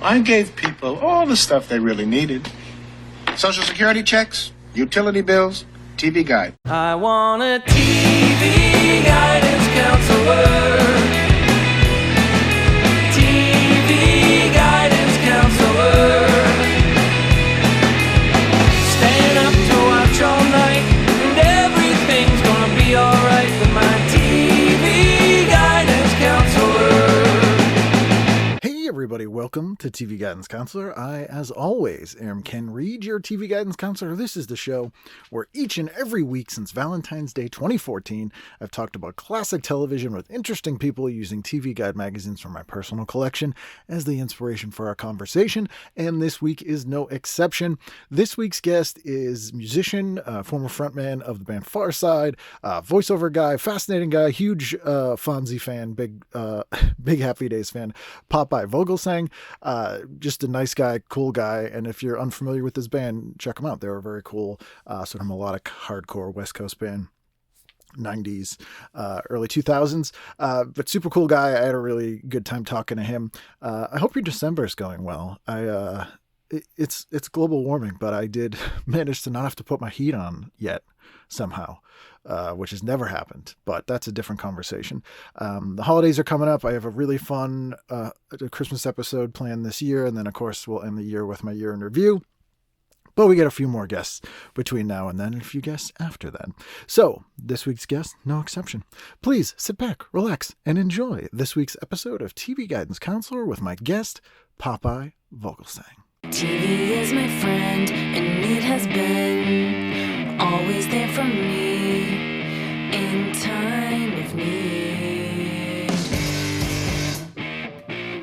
I gave people all the stuff they really needed. Social Security checks, utility bills, TV guide. I want a TV guidance counselor. TV guidance counselor. Staying up to watch all night, and everything's gonna be alright with my TV guidance counselor. Hey everybody, welcome to TV Guidance Counselor. I, as always, am Ken Reed, your TV Guidance Counselor. This is the show where each and every week since Valentine's Day 2014, I've talked about classic television with interesting people using TV guide magazines from my personal collection as the inspiration for our conversation, and this week is no exception. This week's guest is musician, former frontman of the band Farside, voiceover guy, fascinating guy, huge Fonzie fan, big Happy Days fan, Popeye Vogelsang, just a nice guy, cool guy. And if you're unfamiliar with this band, check them out. They were very cool, sort of melodic, hardcore West Coast band, 90s, early 2000s, but super cool guy. I had a really good time talking to him. I hope your December is going well. It's global warming, but I did manage to not have to put my heat on yet somehow. Which has never happened, but that's a different conversation. The holidays are coming up. I have a really fun Christmas episode planned this year, and then, of course, we'll end the year with my year in review. But we get a few more guests between now and then, and a few guests after then. So, this week's guest, no exception. Please sit back, relax, and enjoy this week's episode of TV Guidance Counselor with my guest, Popeye Vogelsang. TV is my friend, and it has been always there for me in time of need.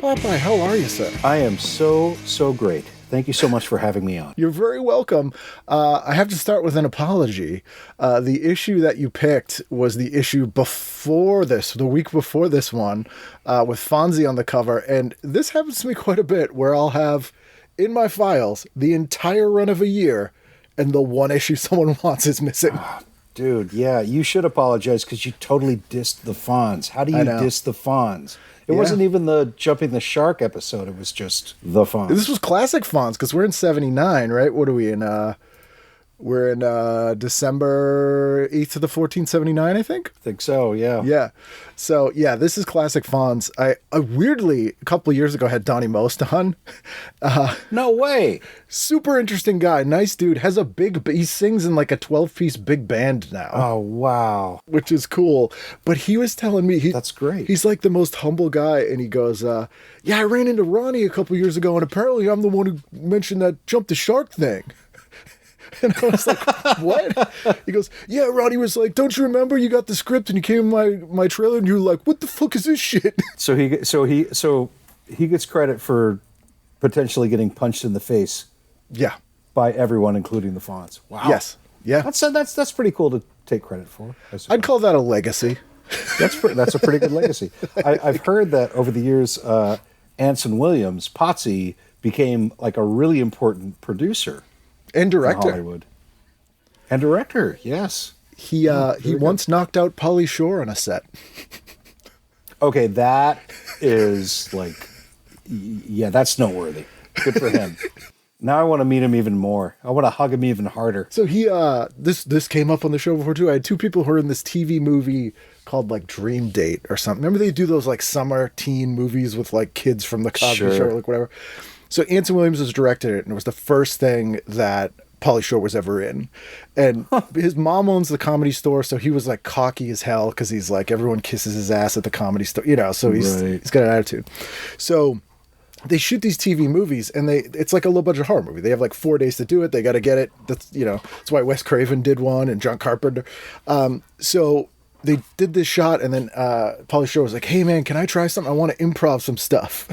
Popeye, how are you, sir? I am so great. Thank you so much for having me on. You're very welcome. I have to start with an apology. The issue that you picked was the issue before this, the week before this one, with Fonzie on the cover. And this happens to me quite a bit, where I'll have in my files the entire run of a year, and the one issue someone wants is missing. Dude, yeah, you should apologize because you totally dissed the Fonz. How do you diss the Fonz? It wasn't even the Jumping the Shark episode. It was just the Fonz. This was classic Fonz because we're in 79, right? What are we in? We're in December 8th to the 14th, 79, I think? I think so, yeah. Yeah. So, yeah, this is classic Fonz. I weirdly, a couple of years ago, had Donny Osmond on. No way. Super interesting guy. Nice dude. Has a he sings in like a 12-piece big band now. Oh, wow. Which is cool. But he was telling me... That's great. He's like the most humble guy. And he goes, yeah, I ran into Ronnie a couple years ago, and apparently I'm the one who mentioned that Jump the Shark thing. And I was like, what? He goes, yeah, Ronnie was like, don't you remember you got the script and you came in my trailer and you were like, what the fuck is this shit? So he gets credit for potentially getting punched in the face. Yeah. By everyone, including the Fonz. Wow. Yes. Yeah. That's pretty cool to take credit for. I'd call that a legacy. That's a pretty good legacy. I've heard that over the years, Anson Williams, Potsy, became like a really important producer. And director. In Hollywood. And director, yes. He once knocked out Paulie Shore on a set. Okay, that is like, yeah, that's noteworthy. Good for him. Now I want to meet him even more. I want to hug him even harder. So he, this came up on the show before too. I had two people who were in this TV movie called like Dream Date or something. Remember they do those like summer teen movies with like kids from the Cosby Show or like whatever. So Anson Williams has directed it, and it was the first thing that Paulie Shore was ever in. And his mom owns the Comedy Store, so he was like cocky as hell because he's like, everyone kisses his ass at the Comedy Store, you know, so he's got an attitude. So they shoot these TV movies, and it's like a low budget horror movie. They have like 4 days to do it. They got to get it. That's why Wes Craven did one and John Carpenter. So they did this shot, and then Paulie Shore was like, hey man, can I try something? I want to improv some stuff.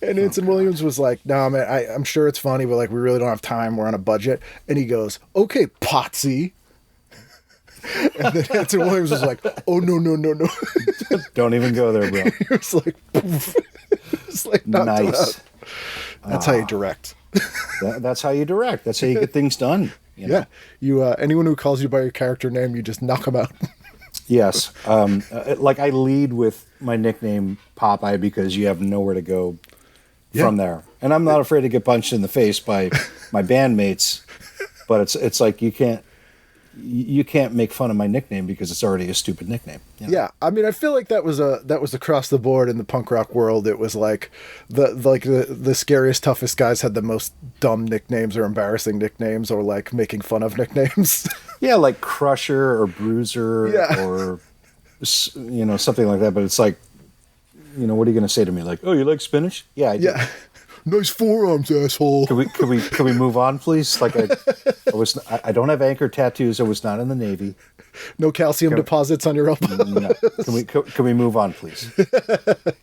And Anson Williams was like, no, man, I'm sure it's funny, but like, we really don't have time. We're on a budget. And he goes, okay, Potsy. And then Anson Williams was like, oh, no. Don't even go there, bro. He was like, poof. It's like, nice. That's how you direct. That's how you direct. That's how you get things done. You know? Yeah. You, anyone who calls you by your character name, you just knock them out. Yes. Like I lead with my nickname Popeye because you have nowhere to go from there. And I'm not afraid to get punched in the face by my bandmates, but it's like you can't make fun of my nickname because it's already a stupid nickname. You know? Yeah, I mean, I feel like that was across the board in the punk rock world. It was like the scariest, toughest guys had the most dumb nicknames or embarrassing nicknames or like making fun of nicknames. Yeah, like Crusher or Bruiser or something like that. But it's like, what are you going to say to me? Like, oh, you like spinach? Yeah, I do. Yeah. Nice forearms, asshole. Can we move on, please? Like I don't have anchor tattoos. I was not in the Navy. No calcium deposits on your elbow. No. Can we move on, please?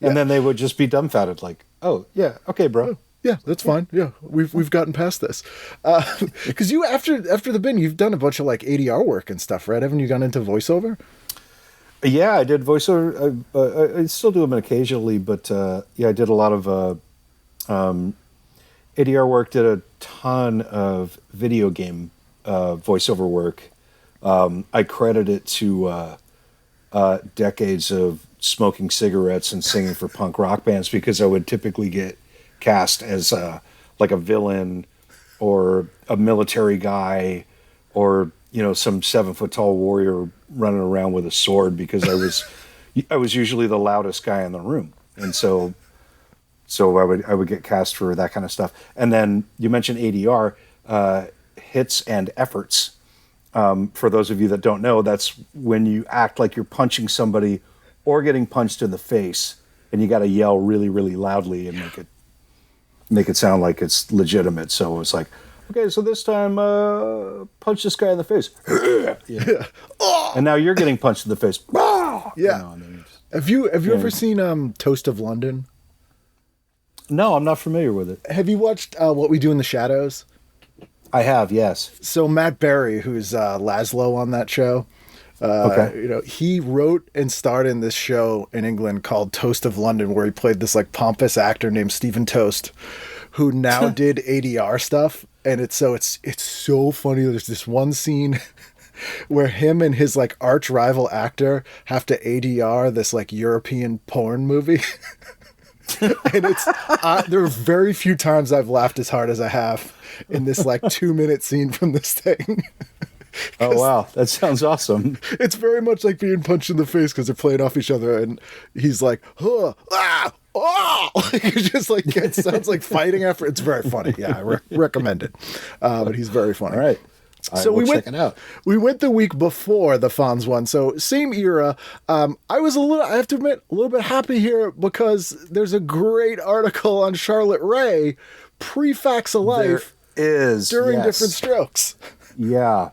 And then they would just be dumbfounded, like, oh yeah, okay, bro. Yeah, that's fine. Yeah, we've gotten past this. Because you after the bin, you've done a bunch of like ADR work and stuff, right? Haven't you gone into voiceover? Yeah, I did voiceover. I still do them occasionally, but I did a lot of ADR work. Did a ton of video game voiceover work. I credit it to decades of smoking cigarettes and singing for punk rock bands, because I would typically get cast as like a villain or a military guy or some 7-foot tall warrior running around with a sword, because I was usually the loudest guy in the room, and so I would get cast for that kind of stuff. And then you mentioned ADR, hits and efforts. For those of you that don't know, that's when you act like you're punching somebody or getting punched in the face, and you got to yell really, really loudly and make it sound like it's legitimate. So it's like, okay, so this time, punch this guy in the face. And now you're getting punched in the face. Yeah. Have you ever seen Toast of London? No, I'm not familiar with it. Have you watched What We Do in the Shadows? I have, yes. So Matt Berry, who's Laszlo on that show, he wrote and starred in this show in England called Toast of London, where he played this like pompous actor named Stephen Toast, who now did ADR stuff. And it's so funny. There's this one scene where him and his like arch rival actor have to ADR this like European porn movie. And it's there are very few times I've laughed as hard as I have in this like 2-minute scene from this thing. Oh wow, that sounds awesome. It's very much like being punched in the face because they're playing off each other, and he's like, huh, ah, oh! It just like sounds like fighting after. It's very funny. Yeah, I recommend it. But he's very funny. All right. So we'll check it out. We went the week before the Fonz one, so same era. I was I have to admit, a little bit happy here because there's a great article on Charlotte Rae, pre-Facts of Life, during Different Strokes. Yeah.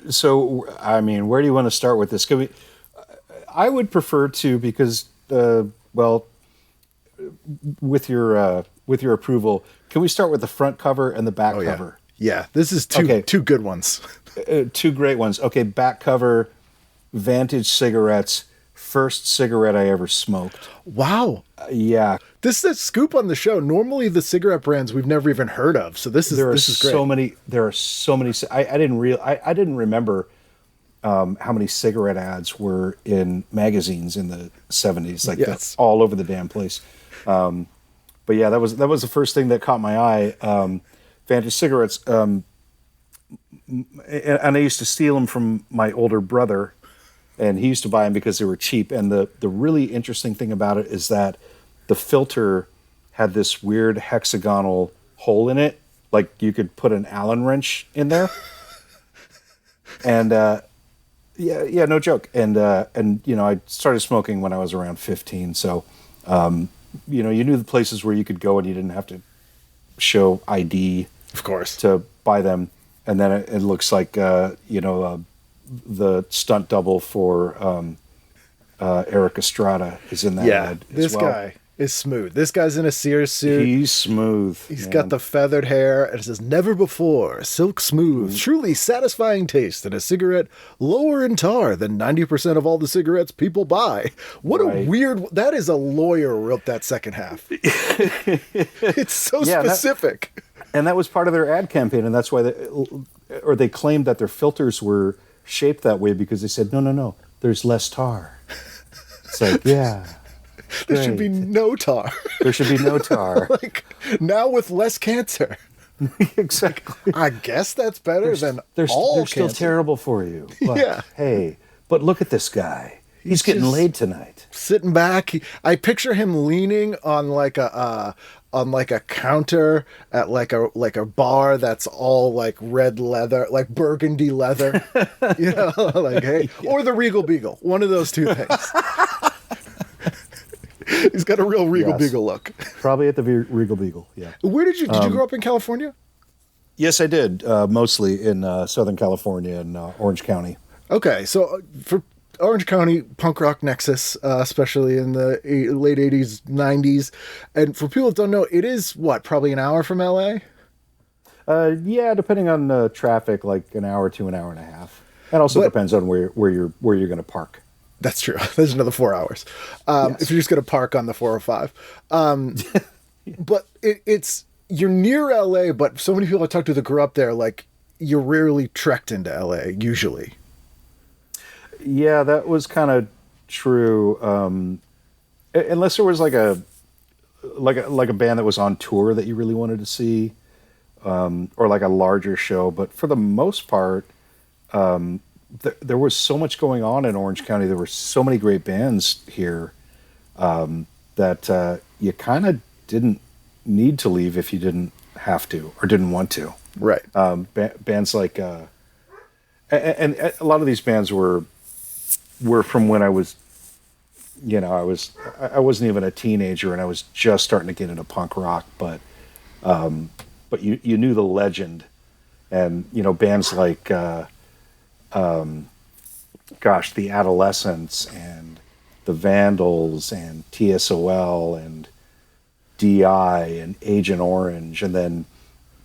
So I mean, where do you want to start with this? I would prefer to, because with your approval, can we start with the front cover and the back cover? Yeah, this is two good ones. Two great ones. Okay, back cover, Vantage cigarettes, first cigarette I ever smoked. Wow. Yeah. This is a scoop on the show. Normally the cigarette brands we've never even heard of. So this is great. There are so many. I didn't remember how many cigarette ads were in magazines in the 70s. Like that's all over the damn place. But yeah, that was the first thing that caught my eye. Vantage cigarettes, and I used to steal them from my older brother, and he used to buy them because they were cheap. And the really interesting thing about it is that the filter had this weird hexagonal hole in it, like you could put an Allen wrench in there. And yeah, no joke. And I started smoking when I was around 15, so you knew the places where you could go and you didn't have to show ID, of course, to buy them. And then it looks like the stunt double for Eric Estrada is in that ad as this well. Guy is smooth. This guy's in a Sears suit. He's smooth. He's got the feathered hair, and it says, "Never before, silk smooth, truly satisfying taste in a cigarette, lower in tar than 90% of all the cigarettes people buy." What a weird... That is a lawyer wrote that second half. It's so specific. And that was part of their ad campaign, and that's why they claimed that their filters were shaped that way, because they said, no, there's less tar. It's like, yeah. There should be no tar. There should be no tar. Like, now with less cancer. Exactly. I guess that's better than all they're still cancer. terrible for you. But, Yeah. Hey, but look at this guy. He's getting just laid tonight. Sitting back. I picture him leaning on like a counter at like a bar that's all like red leather, like burgundy leather, like, hey, or the Regal Beagle, one of those two things. He's got a real Regal Beagle look. Probably at the Regal Beagle. Yeah. Where did you grow up in California? Yes, I did. Mostly in Southern California and Orange County. Okay, so for Orange County punk rock nexus, especially in the late 80s, 90s. And for people that don't know, it is probably an hour from LA? Yeah, depending on traffic, like an hour to an hour and a half. It also depends on where you're going to park. That's true. There's another 4 hours. Yes. If you're just going to park on the 405. But you're near LA, but so many people I talk to that grew up there, like, you rarely trekked into LA, usually. Yeah, that was kind of true. Unless there was like a band that was on tour that you really wanted to see, or like a larger show. But for the most part, there was so much going on in Orange County. There were so many great bands here that you kind of didn't need to leave if you didn't have to or didn't want to. Right. Bands like, and a lot of these bands were from when I was, I wasn't even a teenager and I was just starting to get into punk rock, but you knew the legend, and bands like the Adolescents and the Vandals and TSOL and DI and Agent Orange, and then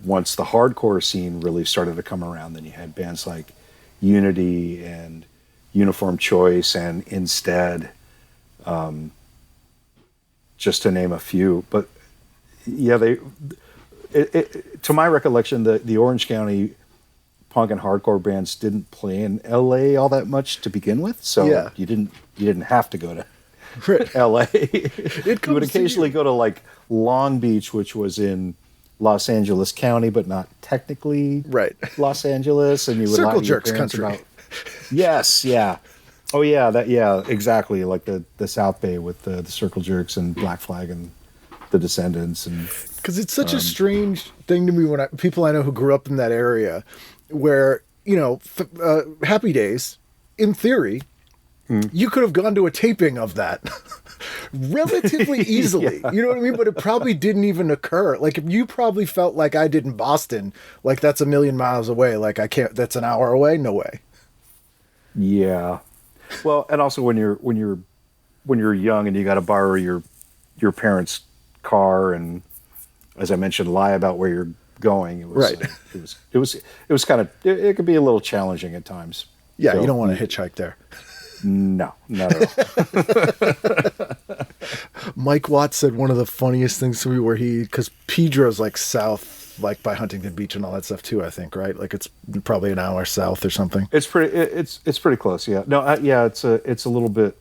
once the hardcore scene really started to come around, then you had bands like Unity and Uniform Choice and Instead, just to name a few. But yeah, to my recollection, the Orange County punk and hardcore bands didn't play in LA all that much to begin with, so you didn't have to go to LA. You would occasionally go to like Long Beach, which was in Los Angeles County, but not technically Los Angeles, and you would Circle Jerks country. Yes, yeah. Oh yeah, exactly. Like the South Bay with the Circle Jerks and Black Flag and the Descendants, and because it's such a strange thing to me when people I know who grew up in that area, where Happy Days, in theory, you could have gone to a taping of that relatively easily. You know what I mean? But it probably didn't even occur. Like, if you probably felt like I did in Boston, like that's a million miles away. Like, I can't. That's an hour away. No way. Yeah. Well, and also when you're young and you got to borrow your parents' car, and as I mentioned, lie about where you're going. It was it was kind of, it could be a little challenging at times. Yeah, so, you don't want to hitchhike there. No, not at all. Mike Watts said one of the funniest things to me because Pedro's like south, like by Huntington Beach and all that stuff too, I think, right? Like it's probably an hour south or something. It's pretty close. Yeah. No. It's a little bit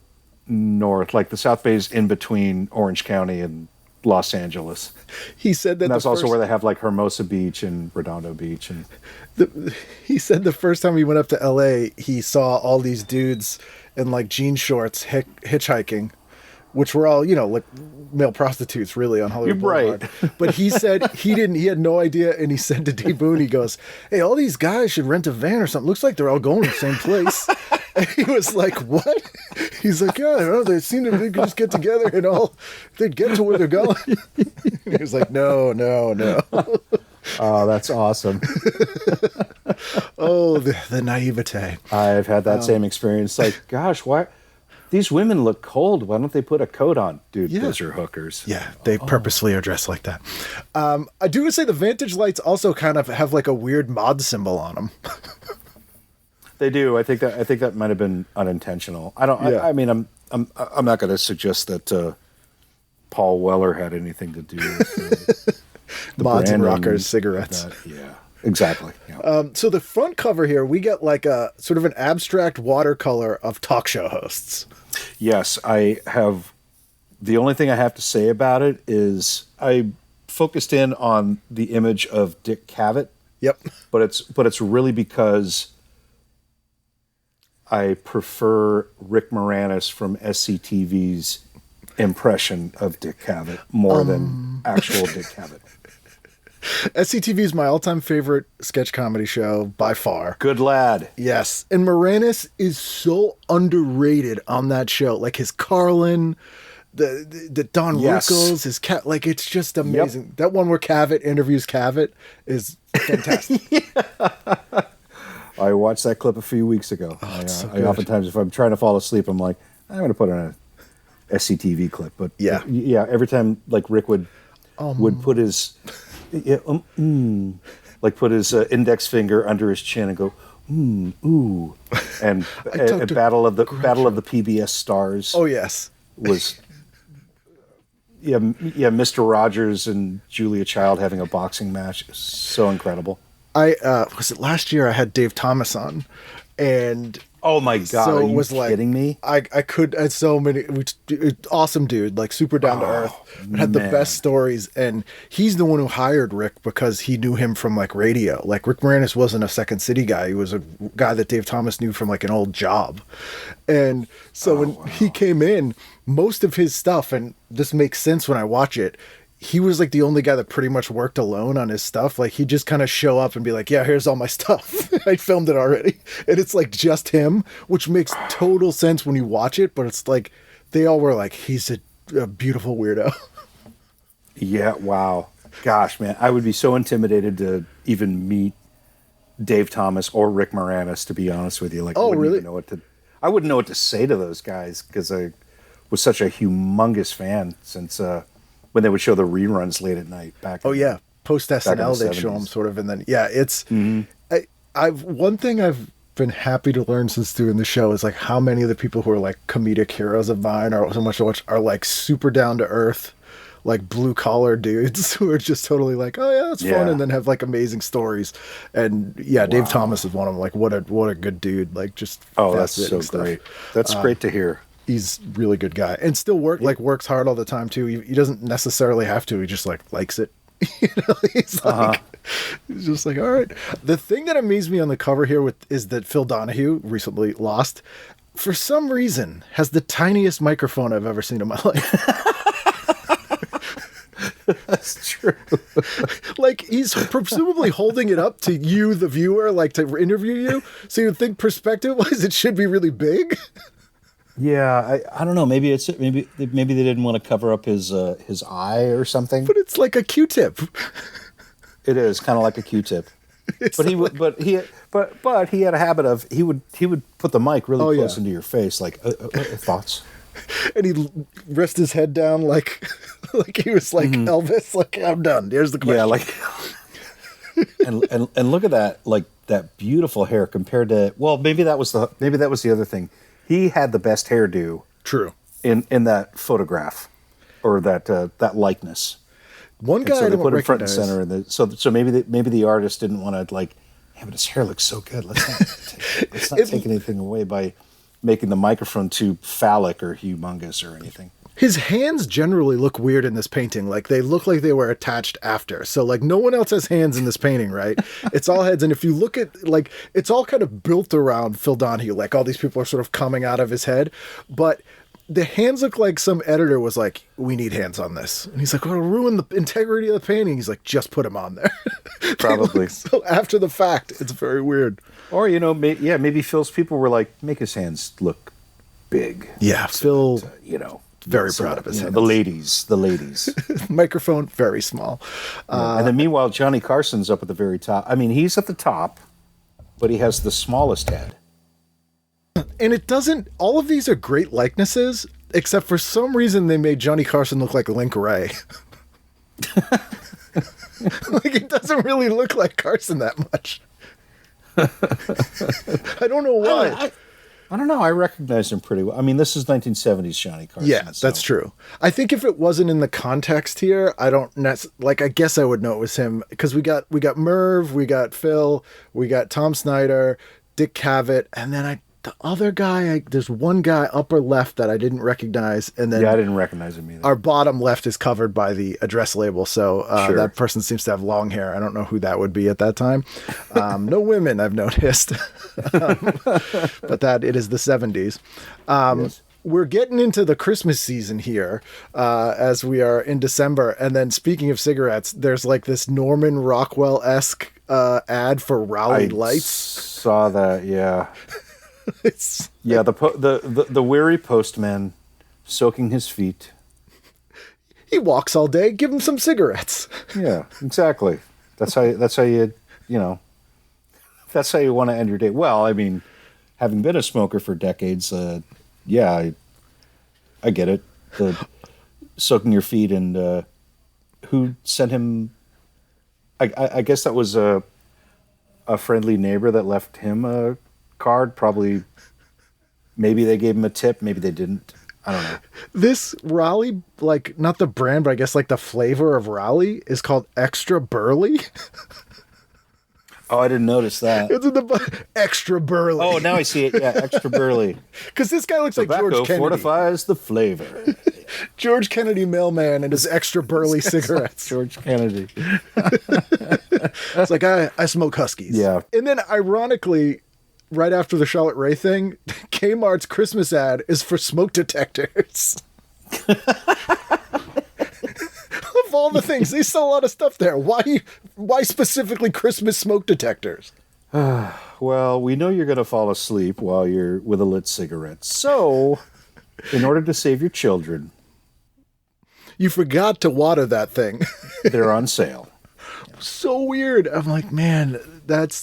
north. Like the South Bay is in between Orange County and Los Angeles. He said that, and that's also where they have like Hermosa Beach and Redondo Beach, and he said the first time he went up to LA, he saw all these dudes in like jean shorts hitchhiking, which were all, like male prostitutes really on Hollywood Boulevard. But he said he had no idea. And he said to D Boone, he goes, "Hey, all these guys should rent a van or something. Looks like they're all going to the same place." And he was like, "What?" He's like, "Yeah, I don't know. They seem to they could just get together and they'd get to where they're going." He was like, no. Oh, that's awesome. Oh, the naivete. I've had that same experience. Like, gosh, why? These women look cold. Why don't they put a coat on? Dude, those are hookers. Yeah, they purposely are dressed like that. I do say the Vantage lights also kind of have like a weird mod symbol on them. They do. I think that might have been unintentional. I don't. Yeah. I mean, I'm not going to suggest that Paul Weller had anything to do with the mods and rockers, cigarettes. Yeah, exactly. Yeah. So the front cover here, we get like a sort of an abstract watercolor of talk show hosts. Yes, I have The only thing I have to say about it is I focused in on the image of Dick Cavett. Yep. But it's really because I prefer Rick Moranis from SCTV's impression of Dick Cavett more than actual Dick Cavett. SCTV is my all-time favorite sketch comedy show by far. Good lad. Yes. And Moranis is so underrated on that show. Like his Carlin, the Don Rickles, his cat, like it's just amazing. Yep. That one where Cavett interviews Cavett is fantastic. I watched that clip a few weeks ago. So I oftentimes, if I'm trying to fall asleep, I'm like, I'm going to put on a SCTV clip. But yeah, every time like Rick would put his put his index finger under his chin and go, ooh, and Battle of the PBS Stars. Oh yes, was. Yeah, Mr. Rogers and Julia Child having a boxing match. So incredible. Was it last year I had Dave Thomas on, and oh my god, so are you Like, kidding me? I had so many, awesome dude, like super down to earth, had the best stories, and he's the one who hired Rick because he knew him from like radio. Like Rick Moranis wasn't a Second City guy; he was a guy that Dave Thomas knew from like an old job, and so when he came in, most of his stuff, and this makes sense when I watch it, he was like the only guy that pretty much worked alone on his stuff. Like he'd just kind of show up and be like, yeah, here's all my stuff. I filmed it already. And it's like just him, which makes total sense when you watch it. But it's like, they all were like, he's a beautiful weirdo. Yeah. Wow. Gosh, man, I would be so intimidated to even meet Dave Thomas or Rick Moranis, to be honest with you. Like, oh, really? I wouldn't know what to say to those guys because I was such a humongous fan since, when they would show the reruns late at night back. Post SNL they'd show them sort of, and then it's. I've one thing I've been happy to learn since doing the show is like how many of the people who are like comedic heroes of mine or so much to watch are like super down to earth, like blue collar dudes who are just totally like, oh yeah, that's fun, and then have like amazing stories. And Dave Thomas is one of them. Like what a good dude. Like just that's so stuff. Great. That's great to hear. He's a really good guy and still works hard all the time too. He doesn't necessarily have to. He just like likes it. He's like, he's just like, all right. The thing that amazed me on the cover here is that Phil Donahue, recently lost, for some reason has the tiniest microphone I've ever seen in my life. That's true. Like he's presumably holding it up to you, the viewer, like to interview you. So you'd think perspective-wise it should be really big. Yeah, I don't know. Maybe maybe they didn't want to cover up his eye or something. But it's like a Q-tip. It is kind of like a Q-tip. But he had a habit of he would put the mic really close into your face, like thoughts. And he'd rest his head down like he was like Elvis. Like I'm done. Here's the question. Yeah, like and look at that, like that beautiful hair compared to maybe that was the other thing. He had the best hairdo. True. In that photograph, or that likeness. One guy so they put him front and recognize. center. So maybe the artist didn't want to like, yeah, but his hair looks so good. Let's not take anything away by making the microphone too phallic or humongous or anything. His hands generally look weird in this painting. Like they look like they were attached after. So like no one else has hands in this painting, right? It's all heads. And if you look at like, it's all kind of built around Phil Donahue. Like all these people are sort of coming out of his head, but the hands look like some editor was like, we need hands on this. And he's like, well, it'll ruin the integrity of the painting. He's like, just put him on there. Probably. So after the fact, it's very weird. Or, maybe Phil's people were like, make his hands look big. Yeah. Phil, that, very proud of his hands. The ladies. Microphone, very small. And then meanwhile, Johnny Carson's up at the very top. I mean, he's at the top, but he has the smallest head. And it doesn't, all of these are great likenesses, except for some reason they made Johnny Carson look like Link Ray. Like, it doesn't really look like Carson that much. I don't know why. I don't know. I recognize him pretty well. I mean, this is 1970s Johnny Carson. Yeah, that's true. I think if it wasn't in the context here, I don't I guess I would know it was him because we got Merv, we got Phil, we got Tom Snyder, Dick Cavett, and then The other guy, there's one guy upper left that I didn't recognize, and then Yeah, I didn't recognize him either. our bottom left is covered by the address label, so Sure. that person seems to have long hair. I don't know who that would be at that time. No women, I've noticed, but that it is the 70s. Yes. We're getting into the Christmas season here as we are in December, and then speaking of cigarettes, there's like this Norman Rockwell-esque ad for Raleigh Lights. Saw that, yeah. It's Yeah, the weary postman soaking his feet. he walks all day. Give him some cigarettes. Yeah, exactly. That's how you that's how you want to end your day. Well, I mean, having been a smoker for decades, yeah, I get it. The soaking your feet, and who sent him? I guess that was a friendly neighbor that left him a card. Probably, maybe they gave him a tip. Maybe they didn't. I don't know. This Raleigh, like not the brand, but I guess like the flavor of Raleigh is called Extra Burley. Oh, I didn't notice that. It's in the Extra Burley. Oh, now I see it. Yeah, extra burly. Because this guy looks like Tobacco George Kennedy. fortifies the flavor. George Kennedy mailman and his Extra Burley cigarettes. George Kennedy. It's like, I smoke Huskies. Yeah. And then ironically, right after the Charlotte Rae thing, Kmart's Christmas ad is for smoke detectors. Of all the things, they sell a lot of stuff there. Why specifically Christmas smoke detectors? Well, we know you're going to fall asleep while you're with a lit cigarette. So, in order to save your children, You forgot to water that thing. they're on sale. So weird. I'm like, man,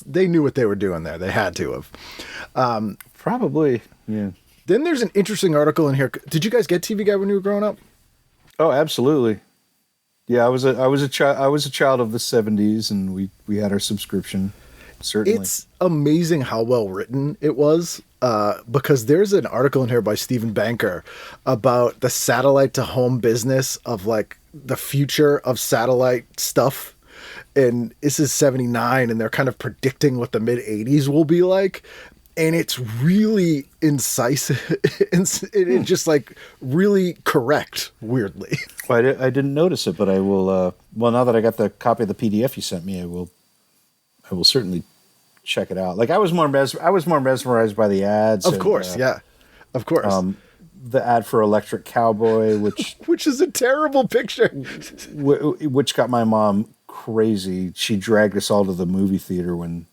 they knew what they were doing there. They had to have. Probably, yeah. Then there's an interesting article in here. Did you guys get TV Guide when you were growing up? Oh, absolutely. Yeah, I was a child of the 70s, and we had our subscription. Certainly. It's amazing how well written it was, because there's an article in here by Stephen Banker about the satellite to home business of like the future of satellite stuff. And this is 79, and they're kind of predicting what the mid 80s will be like. And it's really incisive. It's just like really correct, weirdly. Well, I didn't notice it, but I will. Well, now that I got the copy of the PDF you sent me, I will certainly check it out. Like I was more mesmerized by the ads. Of course, yeah, of course. The ad for Electric Cowboy, Which is a terrible picture. which got my mom crazy. She dragged us all to the movie theater when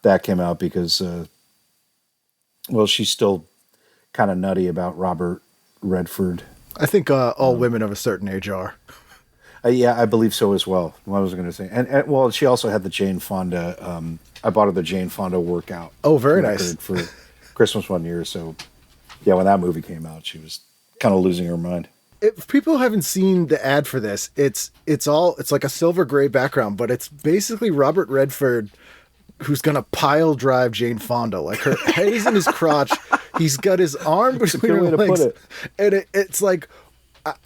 that came out because, well, she's still kind of nutty about Robert Redford. I think all women of a certain age are. Yeah, I believe so as well. What was I going to say? And well, she also had the Jane Fonda. I bought her the Jane Fonda Workout. Oh, very nice. For Christmas one year. So, yeah, when that movie came out, she was kind of losing her mind. If people haven't seen the ad for this, it's like a silver gray background, but it's basically Robert Redford who's gonna pile drive Jane Fonda. Like her head is in his crotch. He's got his arm between her legs, and it's like,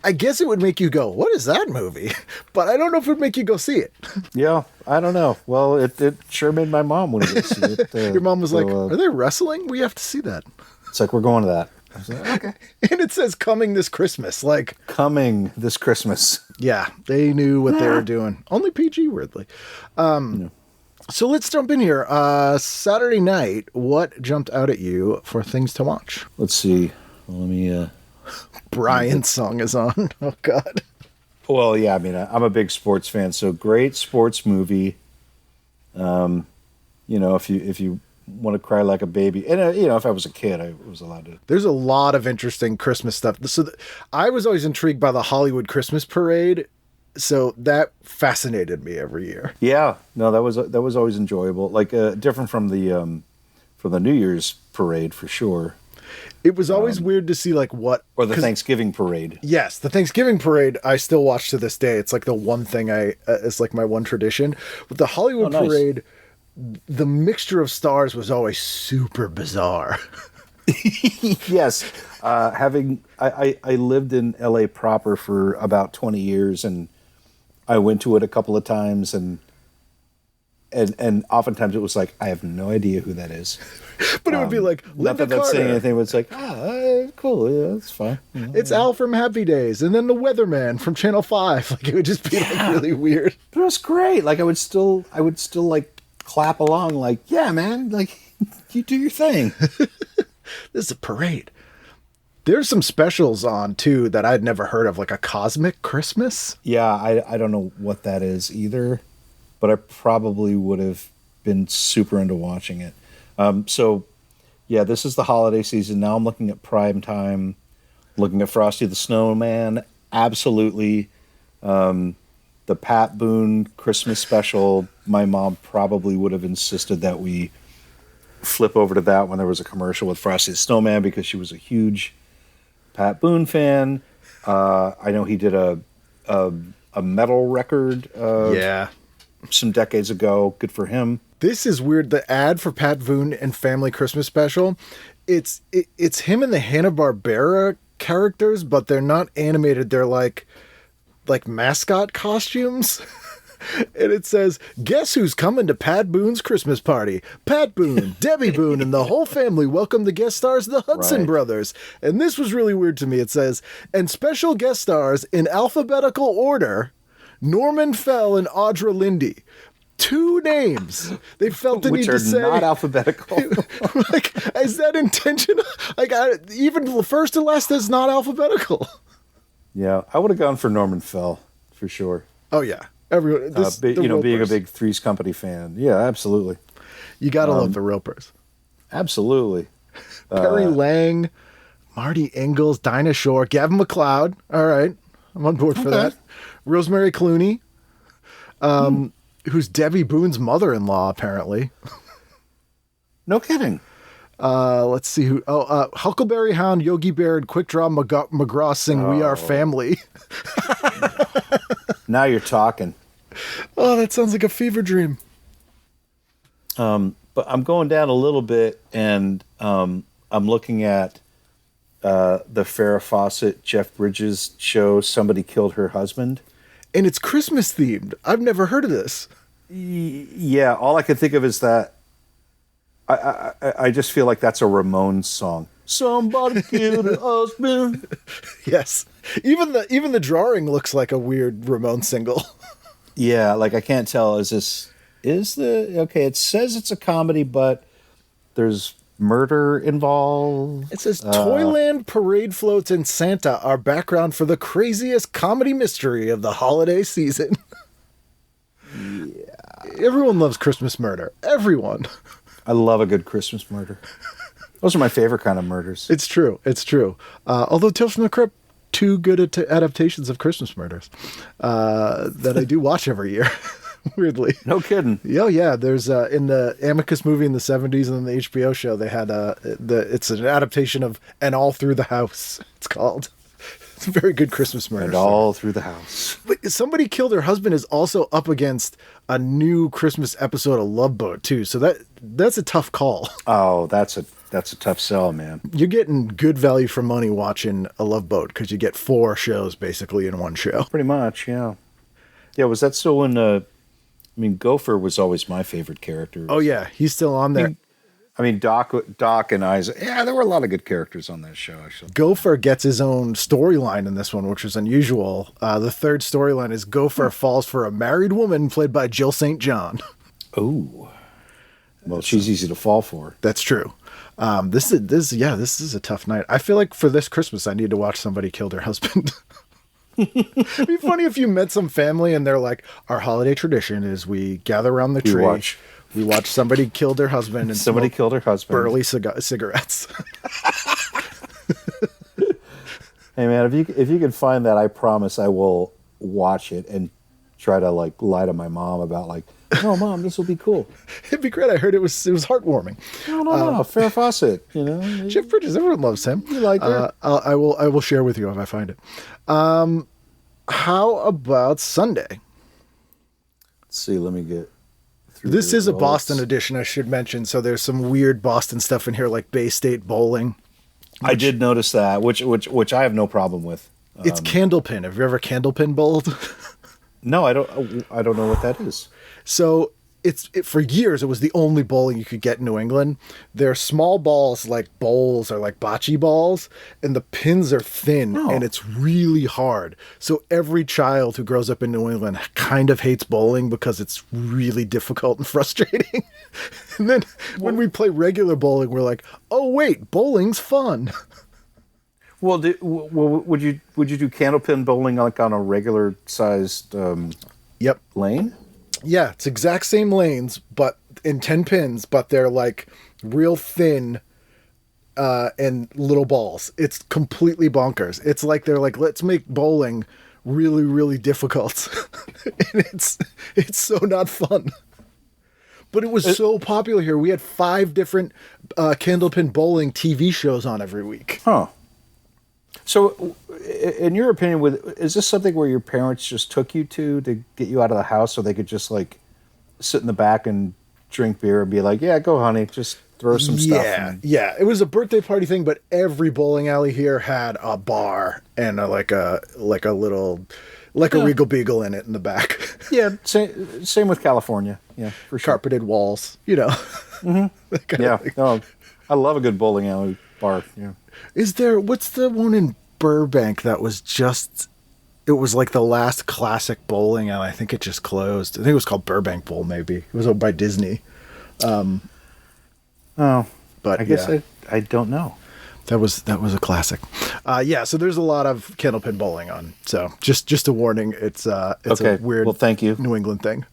I guess it would make you go, "What is that movie?" But I don't know if it would make you go see it. Yeah, I don't know. Well, it sure made my mom want to go see it. Your mom was like, "Are they wrestling? We have to see that." It's like, we're going to that. I was like, okay. And it says coming this Christmas. Like coming this Christmas. Yeah, they knew what they were doing. Only PG, weirdly. So let's jump in here. Saturday night, what jumped out at you for things to watch? Let's see. Well, let me... Brian's song is on. Oh, God. Well, yeah, I mean, I'm a big sports fan, so great sports movie. You know, if you want to cry like a baby, and you know, if I was a kid, I was allowed to. There's a lot of interesting Christmas stuff. So I was always intrigued by the Hollywood Christmas Parade, so that fascinated me every year. Yeah, no, that was always enjoyable. Like different from the New Year's parade for sure. It was always weird to see like what... Or the Thanksgiving parade. Yes, the Thanksgiving parade I still watch to this day. It's like the one thing it's like my one tradition. But the Hollywood parade, the mixture of stars was always super bizarre. Yes. I lived in LA proper for about 20 years, and I went to it a couple of times, and and oftentimes it was like, I have no idea who that is. But it would be like, Not Linda that that's saying Carter. anything, but it's like, cool, yeah, that's fine. It's Al from Happy Days, and then the Weatherman from Channel 5. Like, it would just be like really weird. But it was great. Like I would still like clap along, like, yeah, man, like you do your thing. This is a parade. There's some specials on, too, that I'd never heard of, like a Cosmic Christmas. Yeah, I don't know what that is either, but I probably would have been super into watching it. So, yeah, this is the holiday season. Now I'm looking at Prime Time, looking at Frosty the Snowman. Absolutely. The Pat Boone Christmas special, my mom probably would have insisted that we flip over to that when there was a commercial with Frosty the Snowman because she was a huge Pat Boone fan. I know he did a metal record some decades ago. Good for him. This is weird. The ad for Pat Boone and Family Christmas Special, it's him and the Hanna Barbera characters, but they're not animated. They're like mascot costumes. And it says, "Guess who's coming to Pat Boone's Christmas party? Pat Boone, Debbie Boone, and the whole family welcome the guest stars, the Hudson Right. brothers." And this was really weird to me. It says, "And special guest stars in alphabetical order, Norman Fell and Audra Lindy." 2 names. They felt the Which need are to say. not alphabetical. Like, is that intentional? Like, even the first and last is not alphabetical. Yeah, I would have gone for Norman Fell for sure. Oh yeah, everyone. This, the Being a Ropers. big Three's Company fan. Yeah, absolutely. You gotta love the Ropers. Absolutely. Perry Lang, Marty Ingalls, Dinah Shore, Gavin McLeod. All right, I'm on board for Okay. that. Rosemary Clooney, who's Debbie Boone's mother-in-law, apparently. No kidding. Let's see who. Huckleberry Hound, Yogi Bear, and Quick Draw McGraw sing "We Are Family." Now you're talking. Oh, that sounds like a fever dream. But I'm going down a little bit, and I'm looking at the Farrah Fawcett, Jeff Bridges show, Somebody Killed Her Husband. And it's Christmas themed. I've never heard of this. Yeah, all I can think of is that I just feel like that's a Ramones song. Somebody killed her husband. Yes. Even the drawing looks like a weird Ramon single. Yeah, like I can't tell. Okay, it says it's a comedy, but there's murder involved. It says Toyland parade floats and Santa are background for the craziest comedy mystery of the holiday season. Yeah. Everyone loves Christmas murder. Everyone. I love a good Christmas murder. Those are my favorite kind of murders. It's true. It's true. Although Tales from the Crypt, 2 good adaptations of Christmas murders that I do watch every year. Weirdly. No kidding. Oh yeah, there's in the Amicus movie in the 70s and then the HBO show they had it's an adaptation of And All Through the House. It's called. It's a very good Christmas murder. And all through the house. But Somebody Killed Her Husband is also up against a new Christmas episode of Love Boat too. So that's a tough call. Oh, that's a tough sell, man. You're getting good value for money watching a Love Boat because you get 4 shows basically in one show. Pretty much, yeah. Yeah, was that still in Gopher was always my favorite character. Oh yeah, he's still on there. Doc and Isaac. Yeah, there were a lot of good characters on that show, actually. Gopher gets his own storyline in this one, which is unusual. The third storyline is Gopher falls for a married woman played by Jill St. John. Oh, well, she's easy to fall for. That's true. This is a tough night. I feel like for this Christmas, I need to watch Somebody Killed Her Husband. It'd be funny if you met some family and they're like, our holiday tradition is we gather around the tree. We watch Somebody Killed Their Husband and Somebody Killed Her Husband. burley cigarettes. Hey man, if you can find that, I promise I will watch it and try to lie to my mom about oh mom, this will be cool. It'd be great. I heard it was heartwarming. No, Farrah Fawcett, Jeff Bridges, everyone loves him. You like her? I will share with you if I find it. How about Sunday? Let's see. Let me get through. This the is a results. Boston edition, I should mention. So there's some weird Boston stuff in here, like Bay State bowling. I did notice that, which I have no problem with. It's candlepin. Have you ever candlepin bowled? No, I don't know what that is. So for years, it was the only bowling you could get in New England. They're small balls like bowls or like bocce balls, and the pins are thin and it's really hard. So every child who grows up in New England kind of hates bowling because it's really difficult and frustrating. And then when we play regular bowling, we're like, oh wait, bowling's fun. Well, would you do candlepin bowling like on a regular sized Yep. lane? Yeah, it's exact same lanes, but in 10 pins, but they're like real thin and little balls. It's completely bonkers. It's like they're like, let's make bowling really, really difficult. And it's so not fun. But it was so popular here. We had 5 different candlepin bowling TV shows on every week. Huh. So, in your opinion, is this something where your parents just took you to get you out of the house so they could just like sit in the back and drink beer and be like, yeah, go honey, just throw some stuff in. Yeah. It was a birthday party thing, but every bowling alley here had a bar and a little Regal Beagle in it in the back. Yeah, same with California. Yeah, for sure. Carpeted walls, you know. Mm-hmm. Yeah, no, I love a good bowling alley bar. Yeah. What's the one in Burbank that was it was like the last classic bowling alley. I think it just closed. I think it was called Burbank Bowl, maybe. It was owned by Disney. But I guess I don't know. That was a classic. So there's a lot of candlepin bowling on. So just a warning, it's okay. A weird thank you. New England thing.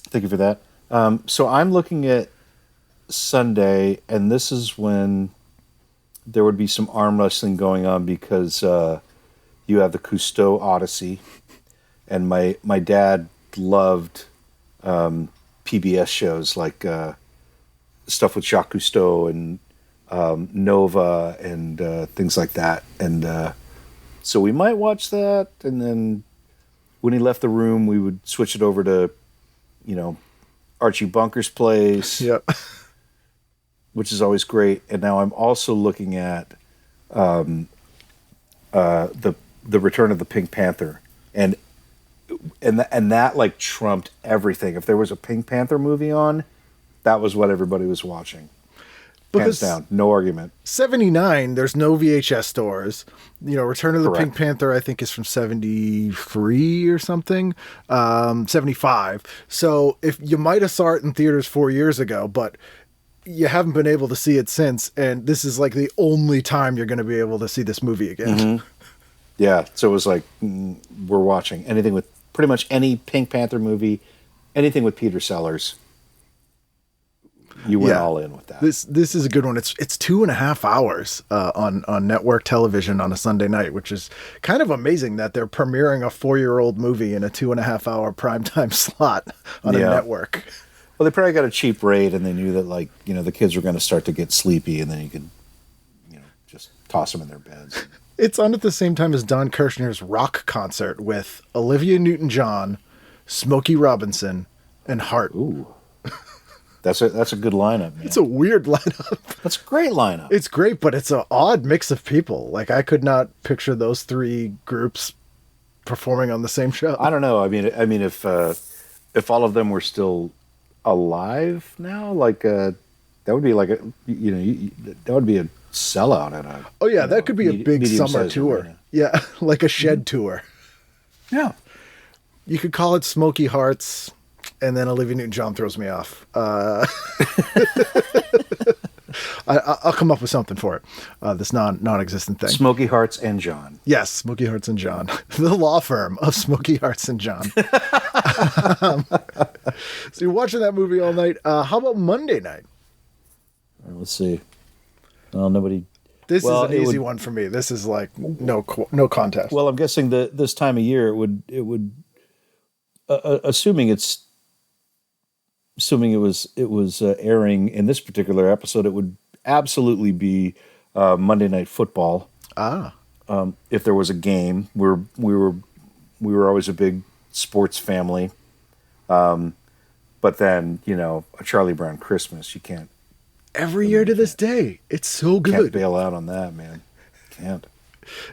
Thank you for that. So I'm looking at Sunday, and this is when there would be some arm wrestling going on because you have the Cousteau Odyssey, and my dad loved PBS shows like stuff with Jacques Cousteau and Nova and things like that. And so we might watch that, and then when he left the room, we would switch it over to, Archie Bunker's place. Yep. Which is always great. And now I'm also looking at the Return of the Pink Panther, and that like trumped everything. If there was a Pink Panther movie on, that was what everybody was watching. Hands down, no argument. 79, there's no VHS stores. Return of the Pink Panther, I think, is from 73 or something. 75. So if you might have saw it in theaters 4 years ago, but you haven't been able to see it since, and this is like the only time you're going to be able to see this movie again. Mm-hmm. Yeah, so it was like, we're watching anything with pretty much any Pink Panther movie, anything with Peter Sellers. You went all in with that. This is a good one. It's 2.5 hours on network television on a Sunday night, which is kind of amazing that they're premiering a 4-year-old movie in a 2.5 hour primetime slot on a network. Well, they probably got a cheap rate, and they knew that, the kids were going to start to get sleepy, and then you could, just toss them in their beds. It's on at the same time as Don Kirshner's rock concert with Olivia Newton-John, Smokey Robinson, and Hart. Ooh, that's a good lineup, man. It's a weird lineup. That's a great lineup. It's great, but it's an odd mix of people. Like, I could not picture those 3 groups performing on the same show. I don't know. I mean, if all of them were still alive now, like that would be like that would be a sellout at a that could be a big summer tour arena. Yeah, like a shed tour. Yeah, you could call it Smoky Hearts, and then Olivia Newton-John throws me off. I'll come up with something for it. This non-existent thing. Smoky Hearts and John. Yes, Smoky Hearts and John, the law firm of Smoky Hearts and John. So you're watching that movie all night. How about Monday night? Let's see. Well, nobody. This is an easy one for me. This is like no contest. Well, I'm guessing this time of year it would assuming it was airing in this particular episode, it would absolutely be Monday Night Football. If there was a game, we were always a big sports family. But then, a Charlie Brown Christmas, you can't. Every year to this day, it's so good. Can't bail out on that, man. Can't.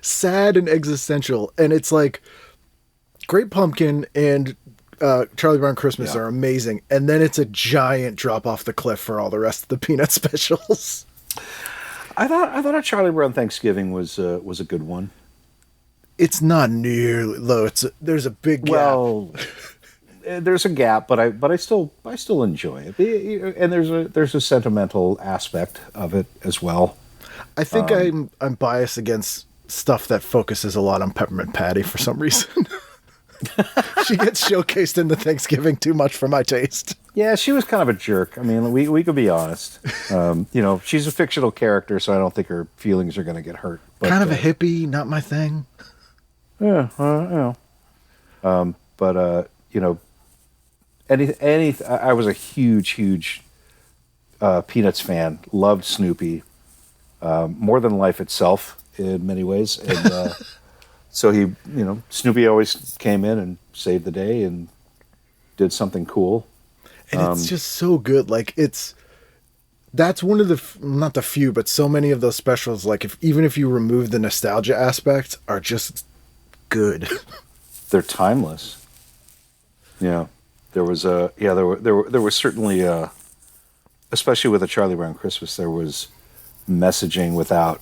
Sad and existential, and it's like Great Pumpkin and Charlie Brown Christmas Yeah. are amazing, and then it's a giant drop off the cliff for all the rest of the Peanut specials. I thought a Charlie Brown Thanksgiving was a good one. It's not nearly low. There's a big gap. Well, there's a gap, but I still enjoy it. And there's a sentimental aspect of it as well. I think I'm biased against stuff that focuses a lot on Peppermint Patty for some reason. She gets showcased in the Thanksgiving too much for my taste. Yeah, she was kind of a jerk. I mean, we could be honest. She's a fictional character, so I don't think her feelings are going to get hurt. But, Kind of a hippie, not my thing. Yeah, I was a huge Peanuts fan. Loved Snoopy more than life itself in many ways, and so Snoopy always came in and saved the day and did something cool. And it's just so good. Like that's one of the not the few, but so many of those specials. Like even if you remove the nostalgia aspect, are just good. They're timeless. Yeah, there was certainly especially with a Charlie Brown Christmas, there was messaging without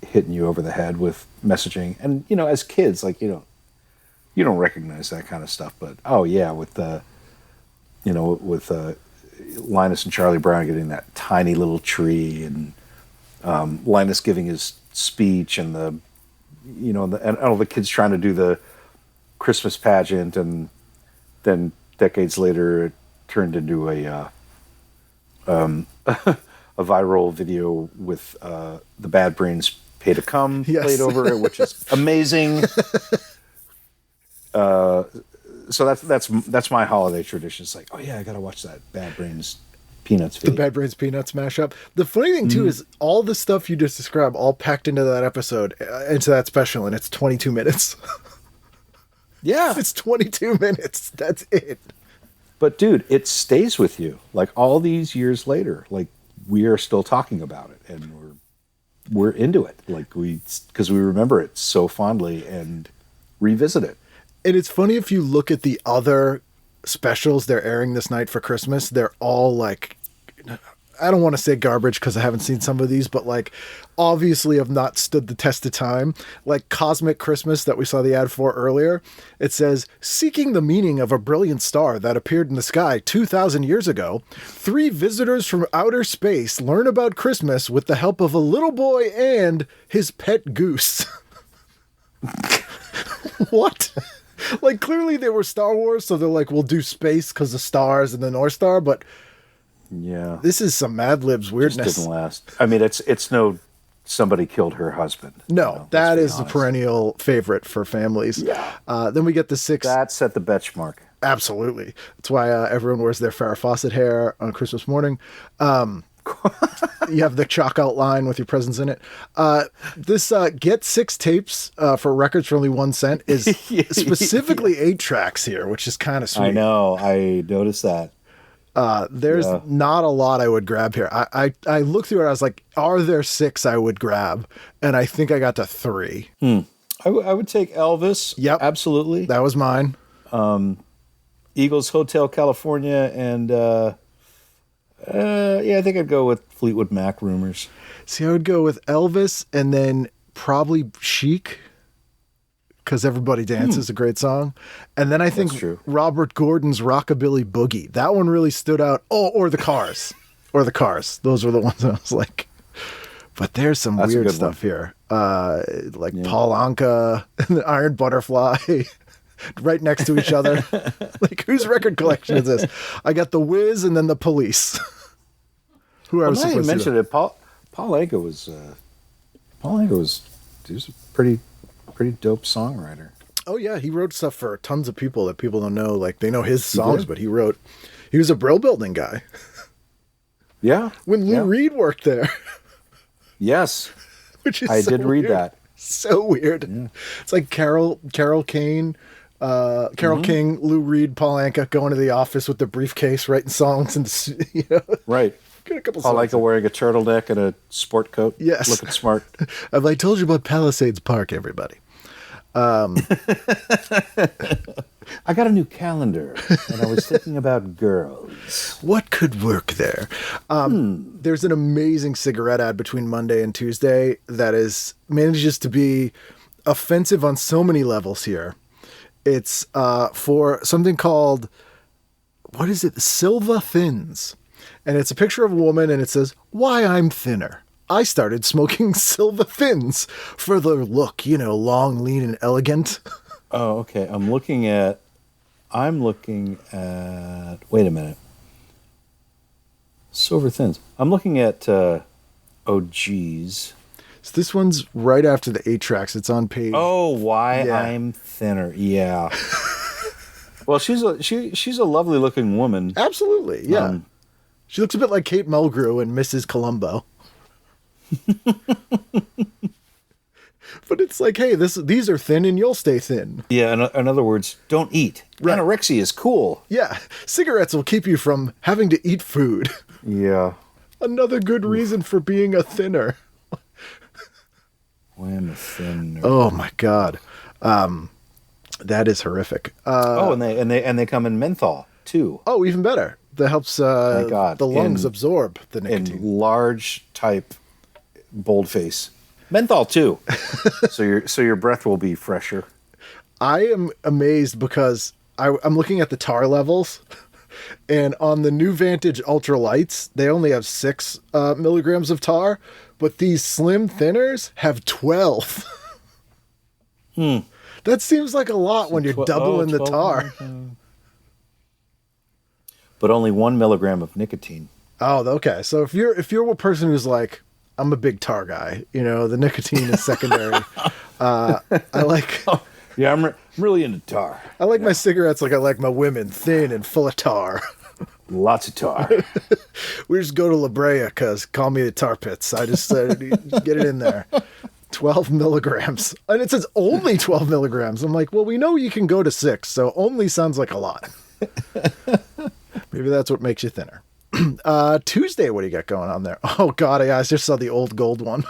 hitting you over the head with messaging. And as kids, like you don't recognize that kind of stuff, but with Linus and Charlie Brown getting that tiny little tree, and Linus giving his speech, and and all the kids trying to do the Christmas pageant, and then decades later it turned into a viral video with the Bad Brains Pay to Come played over it, which is amazing. So that's my holiday tradition. It's like, I gotta watch that Bad Brains Peanuts video. The Bad Brains Peanuts mashup. The funny thing too is all the stuff you just described all packed into that episode, into that special, and it's 22 minutes. Yeah, it's 22 minutes. That's it. But dude, it stays with you. Like all these years later, like we are still talking about it, and we're into it. Like because we remember it so fondly and revisit it. And it's funny if you look at the other specials they're airing this night for Christmas, they're all like, I don't want to say garbage because I haven't seen some of these, but like obviously have not stood the test of time. Like Cosmic Christmas that we saw the ad for earlier. It says, seeking the meaning of a brilliant star that appeared in the sky 2,000 years ago, 3 visitors from outer space learn about Christmas with the help of a little boy and his pet goose. What? Like clearly they were Star Wars, so they're like, we'll do space because the stars and the North Star, but yeah, this is some Mad Libs weirdness. Just didn't last. I mean, it's no somebody killed her husband. No, that is the perennial favorite for families. Yeah. Then we get the 6. That set the benchmark. Absolutely. That's why everyone wears their Farrah Fawcett hair on Christmas morning. You have the chalk outline with your presents in it. This get 6 tapes for records for only 1 cent is specifically 8 tracks here, which is kind of sweet. I know. I noticed that. There's not a lot I would grab here. I looked through it. I was like, are there 6 I would grab? And I think I got to 3. I would take Elvis. Yep. Absolutely. That was mine. Eagles Hotel California, and I think I'd go with Fleetwood Mac Rumors. See, I would go with Elvis and then probably Chic, because Everybody Dance is a great song. And then I think Robert Gordon's Rockabilly Boogie. That one really stood out. Oh, or the Cars. Those were the ones I was like, but there's some weird stuff here. Like Paul Anka and the Iron Butterfly right next to each other. Like, whose record collection is this? I got The Wiz and then The Police. Who I was supposed to mention it. Paul Anka was he was a pretty dope songwriter. Oh yeah, he wrote stuff for tons of people that people don't know. Like they know his songs, but he was a Brill Building guy. Yeah. When Lou Reed worked there. Yes. Which is I did read that. So weird. Yeah. It's like Carol Kane, King, Lou Reed, Paul Anka going to the office with the briefcase, writing songs, and right. Get a couple Paul Anka wearing a turtleneck and a sport coat. Yes, looking smart. Have I told you about Palisades Park, everybody? I I got a new calendar, and I was thinking about girls. What could work there? There's an amazing cigarette ad between Monday and Tuesday that manages to be offensive on so many levels here. It's for something called, what is it? Silva Thins. And it's a picture of a woman, and it says, "Why I'm thinner. I started smoking Silva Thins for the look, long, lean, and elegant." Oh, okay. I'm looking at. Wait a minute. Silver Thins. I'm looking at. Oh, geez. So this one's right after the 8 tracks. It's on page. Oh, why Yeah. I'm thinner. Yeah. Well, she's a lovely looking woman. Absolutely, yeah. She looks a bit like Kate Mulgrew and Mrs. Columbo. But it's like, hey, these are thin and you'll stay thin. Yeah. In other words, don't eat. Right. Anorexia is cool. Yeah, cigarettes will keep you from having to eat food. Yeah. Another good reason for being a thinner. Why I'm a thinner. Oh my God, that is horrific. And they come in menthol too. Oh, even better. That helps Thank God. the lungs absorb the nicotine. In large type boldface. Menthol too. so your breath will be fresher. I am amazed because I'm looking at the tar levels, and on the new Vantage Ultra Lights, they only have 6 milligrams of tar, but these slim thinners have 12. That seems like a lot when you're doubling the tar. But only 1 milligram of nicotine. Oh, okay. So if you're a person who's like, I'm a big tar guy, the nicotine is secondary. I like. Yeah, I'm really into tar. I like my cigarettes like I like my women, thin and full of tar. Lots of tar. We just go to La Brea because call me the tar pits. I just get it in there. 12 milligrams. And it says only 12 milligrams. I'm like, well, we know you can go to 6, so only sounds like a lot. Maybe that's what makes you thinner. Tuesday, what do you got going on there? Oh, God, I just saw the old gold one.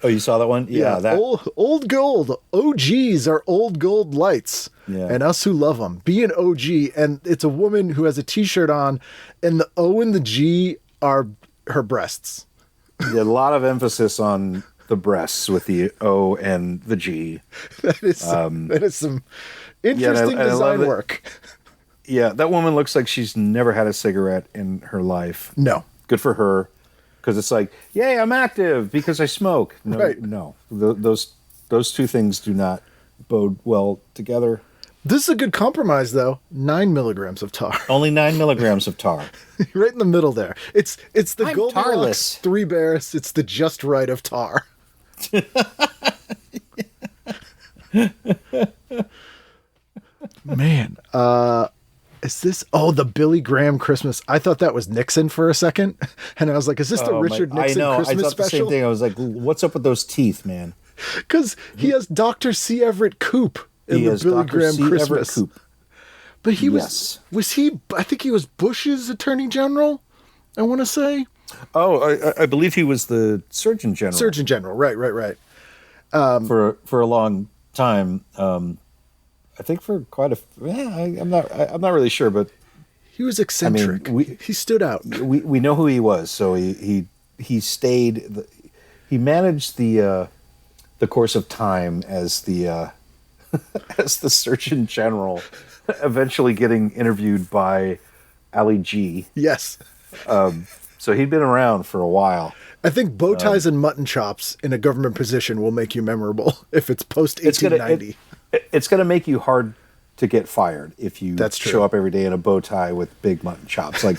Oh, you saw that one? Yeah. That. Old gold. OGs are old gold lights. Yeah. And us who love them. Be an OG. And it's a woman who has a T-shirt on, and the O and the G are her breasts. Yeah, a lot of emphasis on the breasts with the O and the G. That is some interesting design work. Yeah, that woman looks like she's never had a cigarette in her life. No. Good for her. Because it's like, yay, I'm active because I smoke. No, Right. no. Those two things do not bode well together. This is a good compromise, though. 9 milligrams of tar. Only 9 milligrams of tar. Right in the middle there. It's the I'm Goldilocks tarless. 3 Bears. It's the just right of tar. Man, is this? Oh, the Billy Graham Christmas. I thought that was Nixon for a second, and I was like, "Is this the Richard Nixon Christmas I thought special?" the same thing. I was like, "What's up with those teeth, man?" Because he has Dr. C. Everett Coop in He the has Billy Dr. Graham C. Everett Christmas. Coop. But he Yes. was he? I think he was Bush's attorney general. I want to say Oh, I believe he was the Surgeon General. Surgeon General. Right. For a long time. I think for quite a. I'm not really sure, but He was eccentric. He stood out. we know who he was. So he stayed. He managed the course of time as the as the Surgeon General, eventually getting interviewed by Ali G. Yes. So he'd been around for a while. I think bow ties and mutton chops in a government position will make you memorable if it's post 1890. It's going to make you hard to get fired if you That's true. show up every day in a bow tie with big mutton chops. Like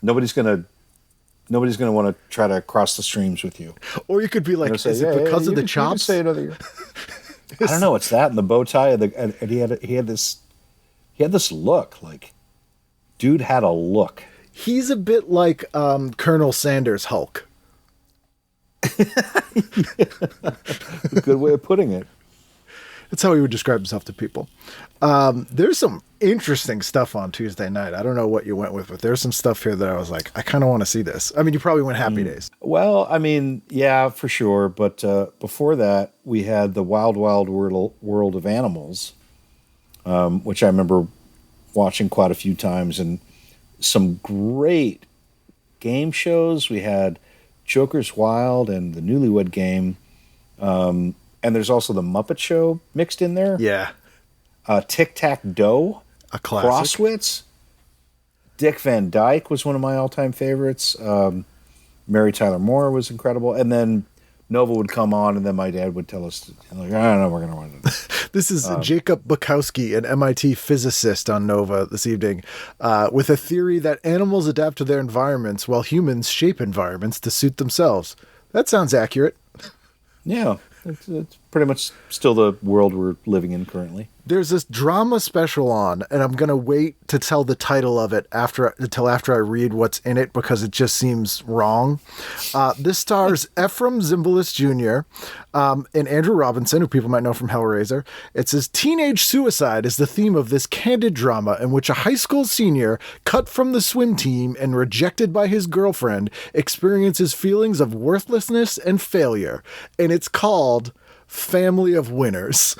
nobody's going to want to try to cross the streams with you. Or you could be like, is it because of the chops? Say another. I don't know. It's that and the bow tie, and he had this look. Like, dude had a look. He's a bit like Colonel Sanders' Hulk. A good way of putting it. That's how he would describe himself to people. There's some interesting stuff on Tuesday night. I don't know what you went with, but there's some stuff here that I was like, I kind of want to see this. I mean, you probably went Happy Days. Well, I mean, yeah, for sure. But before that, we had the Wild Wild World of Animals. which I remember watching quite a few times, and some great game shows. We had Joker's Wild and the Newlywed Game, and there's also the Muppet Show mixed in there. Yeah. Tic-Tac-Doe, A classic. Crosswits. Dick Van Dyke was one of my all-time favorites. Mary Tyler Moore was incredible. And then Nova would come on, and then my dad would tell us, like, I don't know, we're going to run it. This is Jacob Bukowski, an MIT physicist on Nova this evening, with a theory that animals adapt to their environments while humans shape environments to suit themselves. That sounds accurate. Yeah, it's pretty much still the world we're living in currently. There's this drama special on, and I'm going to wait to tell the title of it until after I read what's in it, because it just seems wrong. This stars Ephraim Zimbalist Jr. And Andrew Robinson, who people might know from Hellraiser. It says, teenage suicide is the theme of this candid drama in which a high school senior, cut from the swim team and rejected by his girlfriend, experiences feelings of worthlessness and failure. And it's called Family of Winners.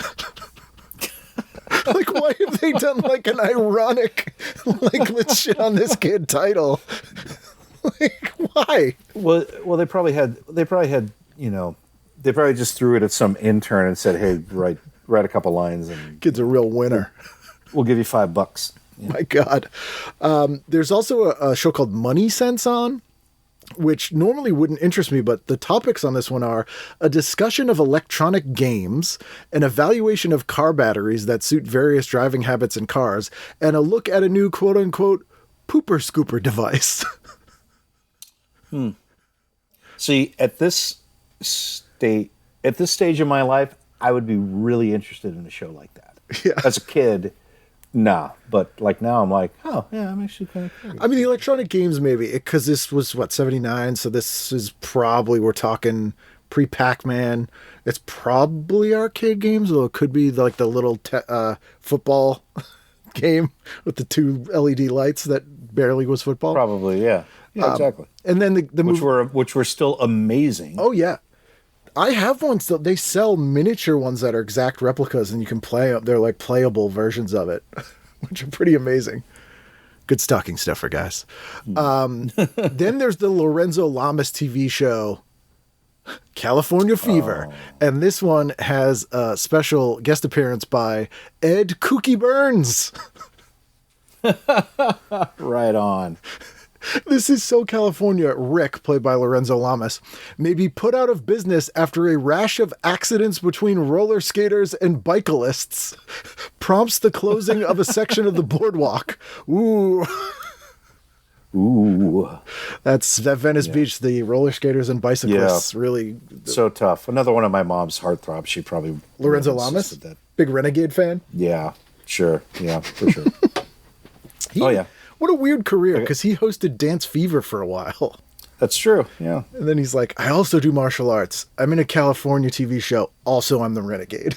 Like, why have they done like an ironic, like, let's shit on this kid title? Like, why? Well, they probably had, you know, they probably just threw it at some intern and said, hey, write a couple lines and Kid's a real winner. we'll give you $5. My God. There's also a show called Money Sense on, which normally wouldn't interest me, but the topics on this one are a discussion of electronic games, an evaluation of car batteries that suit various driving habits in cars, and a look at a new quote-unquote pooper scooper device. See, at this stage of my life, I would be really interested in a show like that. Yeah. As a kid, nah. But like now, I'm like, oh yeah, I'm actually kind of curious. I mean, the electronic games maybe, because this was, 79, so this is probably, we're talking pre-Pac-Man. It's probably arcade games, although it could be like the little football game with the two LED lights that barely was football. Probably, yeah. Yeah, exactly. And then the movie... Which were still amazing. Oh, yeah. I have one still. They sell miniature ones that are exact replicas, and you can play them. They're like playable versions of it, which are pretty amazing. Good stocking stuffer, guys. Then there's the Lorenzo Lamas TV show, California Fever. And this one has a special guest appearance by Ed Kooky Burns. Right on. This is so California. Rick, played by Lorenzo Lamas, may be put out of business after a rash of accidents between roller skaters and bicyclists prompts the closing of a section of the boardwalk. Ooh. Ooh. That's at Venice Beach, the roller skaters and bicyclists. Really. So tough. Another one of my mom's heartthrobs. She probably... Lorenzo Lamas? That. Big Renegade fan? Yeah, sure. Yeah, for sure. Oh, yeah. What a weird career, because he hosted Dance Fever for a while. That's true, yeah. And then he's like, I also do martial arts. I'm in a California TV show. Also, I'm the Renegade.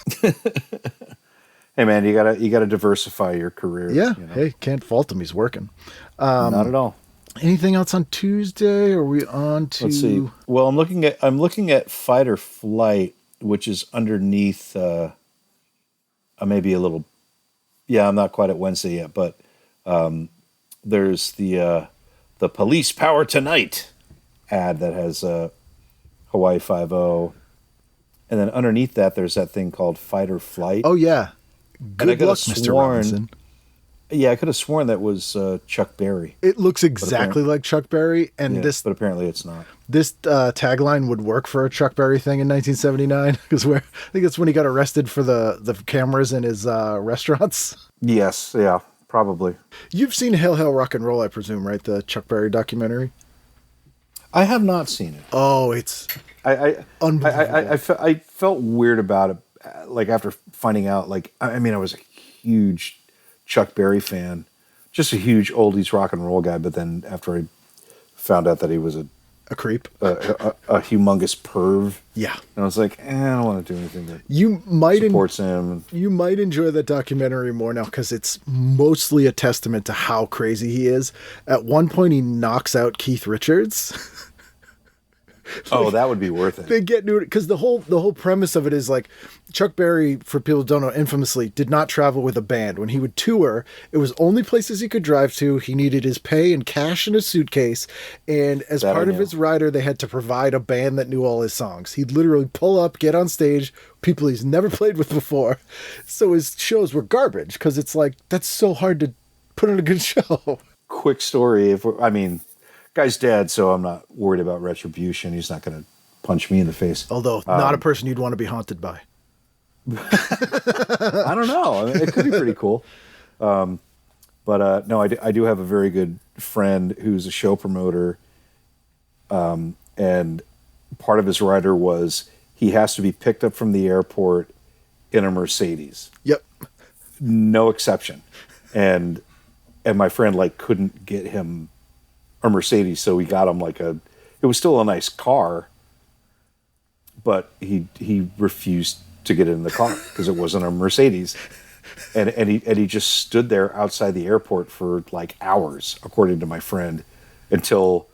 Hey, man, you gotta diversify your career. Yeah. You know? Hey, can't fault him. He's working. Not at all. Anything else on Tuesday? Are we on to... Let's see. Well, I'm looking at Fight or Flight, which is underneath maybe a little... Yeah, I'm not quite at Wednesday yet, but... there's the Police Power Tonight ad that has Hawaii 5-0. And then underneath that, there's that thing called Fight or Flight. Oh, yeah. Good luck, Mr. Sworn, Robinson. Yeah, I could have sworn that was Chuck Berry. It looks exactly like Chuck Berry, and but apparently it's not. This tagline would work for a Chuck Berry thing in 1979, because I think it's when he got arrested for the cameras in his restaurants. Yes, yeah. Probably. You've seen Hail Hail Rock and Roll, I presume, right? The Chuck Berry documentary. I have not seen it. Oh, it's unbelievable. I felt weird about it, like after finding out. Like, I mean, I was a huge Chuck Berry fan, just a huge oldies rock and roll guy. But then after I found out that he was a creep, a humongous perv. Yeah, and I was like, I don't want to do anything that supports him. You might enjoy that documentary more now because it's mostly a testament to how crazy he is. At one point, he knocks out Keith Richards. Oh, that would be worth it. They get new because the whole premise of it is like Chuck Berry, for people who don't know, infamously did not travel with a band. When he would tour, it was only places he could drive to. He needed his pay and cash in a suitcase, and as part of his rider, they had to provide a band that knew all his songs. He'd literally pull up, get on stage, people he's never played with before. So his shows were garbage because it's like that's so hard to put on a good show. Quick story. Guy's dead, so I'm not worried about retribution. He's not going to punch me in the face. Although, not a person you'd want to be haunted by. I don't know. I mean, it could be pretty cool. No, I do have a very good friend who's a show promoter, and part of his rider was he has to be picked up from the airport in a Mercedes. Yep. No exception. And my friend, like, couldn't get him a Mercedes, so we got him it was still a nice car, but he refused to get in the car because it wasn't a Mercedes, and he just stood there outside the airport for like hours, according to my friend, until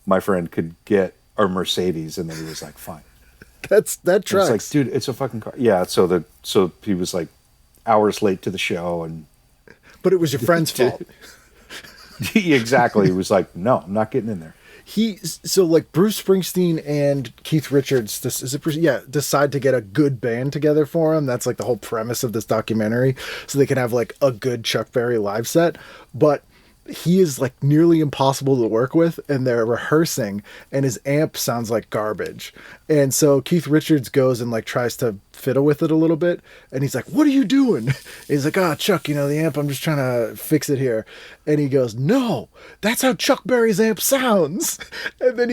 my friend could get a Mercedes, and then he was like, fine. That tracks. It's like, dude, it's a fucking car. Yeah, so he was like hours late to the show, but it was your friend's fault. Exactly. He was like, no, I'm not getting in there. So like Bruce Springsteen and Keith Richards, decide to get a good band together for him. That's like the whole premise of this documentary. So they can have like a good Chuck Berry live set. But he is like nearly impossible to work with, and they're rehearsing and his amp sounds like garbage. And so Keith Richards goes and like tries to fiddle with it a little bit, and he's like, what are you doing? And he's like, Chuck, the amp, I'm just trying to fix it here. And he goes, no, that's how Chuck Berry's amp sounds. And then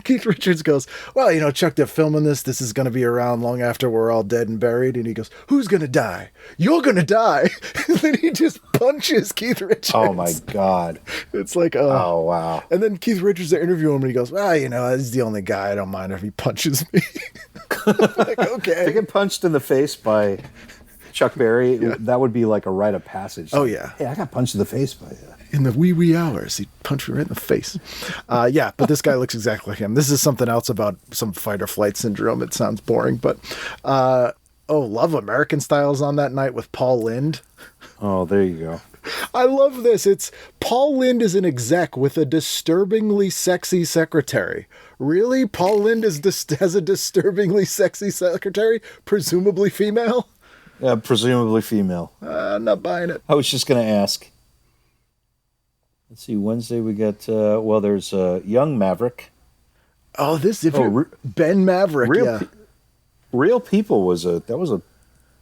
Keith Richards goes, well, Chuck, they're filming this is going to be around long after we're all dead and buried. And he goes, who's going to die? You're going to die. And then he just punches Keith Richards. Oh my God. It's like, oh wow. And then Keith Richards, they interview him and he goes, he's the only guy I don't mind if he punches me. Like, okay. To get punched in the face by Chuck Berry, that would be like a rite of passage. Oh, yeah. Hey, I got punched in the face by in the wee hours, he punched me right in the face. But this guy looks exactly like him. This is something else about some fight or flight syndrome. It sounds boring, but Love American Style's on that night with Paul Lynde. Oh, there you go. I love this. It's Paul Lynde is an exec with a disturbingly sexy secretary. Really? Paul Lynde has a disturbingly sexy secretary? Presumably female? Yeah, presumably female. I'm not buying it. I was just going to ask. Let's see, Wednesday we got, there's Young Maverick. Oh, Ben Maverick, Real People was a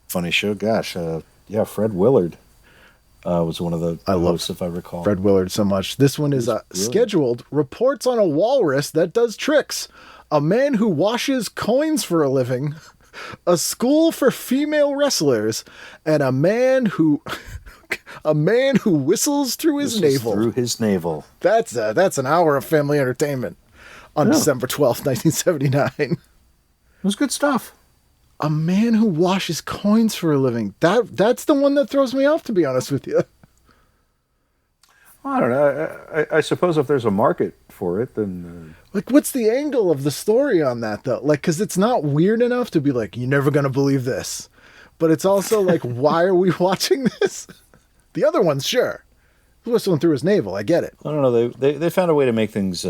funny show. Gosh, Fred Willard was one of the hosts, if I recall. Fred Willard so much. This one is scheduled reports on a walrus that does tricks, a man who washes coins for a living, a school for female wrestlers, and a man who whistles through his navel. Through his navel. That's an hour of family entertainment on December 12th, 1979. It was good stuff. A man who washes coins for a living. That's the one that throws me off, to be honest with you. I don't know. I suppose if there's a market for it, then... what's the angle of the story on that, though? Because it's not weird enough to be like, you're never going to believe this. But it's also like, why are we watching this? The other one's, sure. Whistling through his navel, I get it. I don't know. They found a way to make things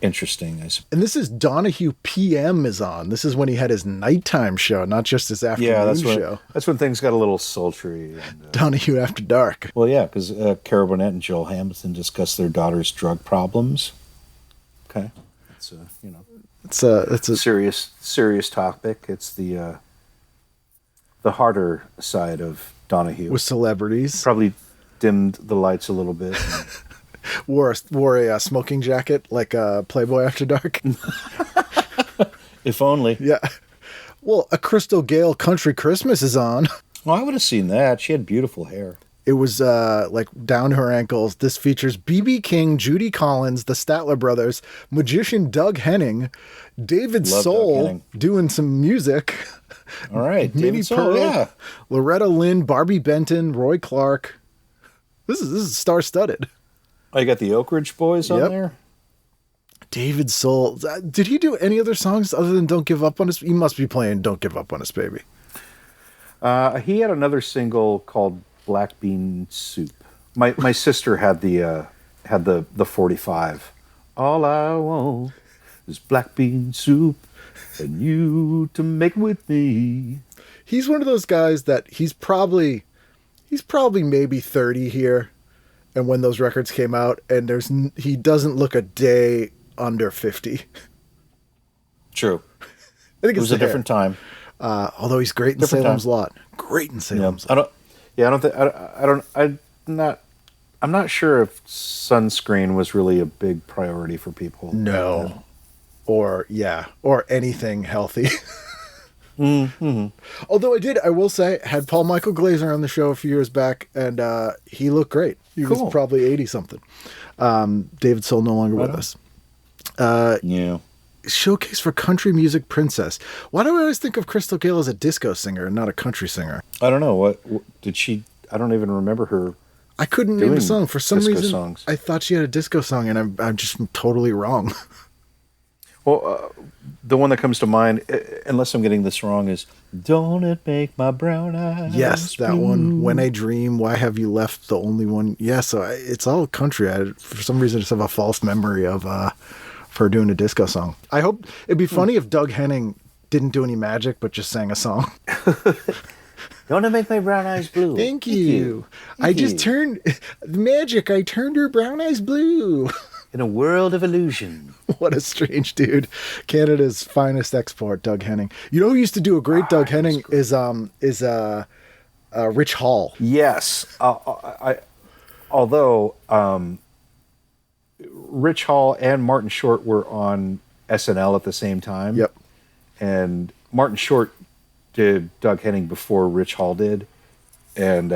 interesting, I suppose. And this is Donahue PM is on. This is when he had his nighttime show, not just his afternoon show. That's when things got a little sultry. And, Donahue After Dark. Well, yeah, because Cara Burnett and Joel Hamilton discuss their daughter's drug problems. Okay. It's a serious topic. It's the harder side of Donahue. With celebrities. Probably dimmed the lights a little bit. Wore a smoking jacket like Playboy After Dark. If only. Yeah. Well, A Crystal Gale Country Christmas is on. Well, I would have seen that. She had beautiful hair. It was like down to her ankles. This features B.B. King, Judy Collins, the Statler Brothers, magician Doug Henning, David Soul doing some music. All right. Minnie Pearl, Loretta Lynn, Barbie Benton, Roy Clark. This is star-studded. Oh, you got the Oak Ridge Boys on there? David Soul. Did he do any other songs other than Don't Give Up on Us? He must be playing Don't Give Up on Us, Baby. He had another single called Black Bean Soup. My sister had the 45. All I want is black bean soup and you to make with me. He's one of those guys that he's probably maybe 30 here, and when those records came out, and he doesn't look a day under 50. True. I think It was a different time. Although he's great in Different Salem's time. Lot. Great in Salem's Yeah, Lot. I'm not sure if sunscreen was really a big priority for people. No. Or anything healthy. Mm-hmm. Although I will say, had Paul Michael Glaser on the show a few years back, and he looked great. He was probably 80-something. David Soul no longer with us. Yeah. Showcase for Country Music Princess. Why do I always think of Crystal Gayle as a disco singer and not a country singer? I don't know. What did she... I don't even remember her... I couldn't name a song. For some reason, songs. I thought she had a disco song, and I'm just totally wrong. Well, the one that comes to mind, unless I'm getting this wrong, is "Don't It Make My Brown Eyes Yes, that Blue." one. When I Dream, Why Have You Left, the only one. Yeah, so it's all country. For some reason, I just have a false memory of her doing a disco song. I hope it'd be funny if Doug Henning didn't do any magic, but just sang a song. Don't it make my brown eyes blue? Thank you. I just turned magic. I turned her brown eyes blue. In a world of illusion. What a strange dude. Canada's finest export, Doug Henning. You know who used to do a great Doug Henning is Rich Hall. Yes. Although Rich Hall and Martin Short were on SNL at the same time. Yep. And Martin Short did Doug Henning before Rich Hall did. And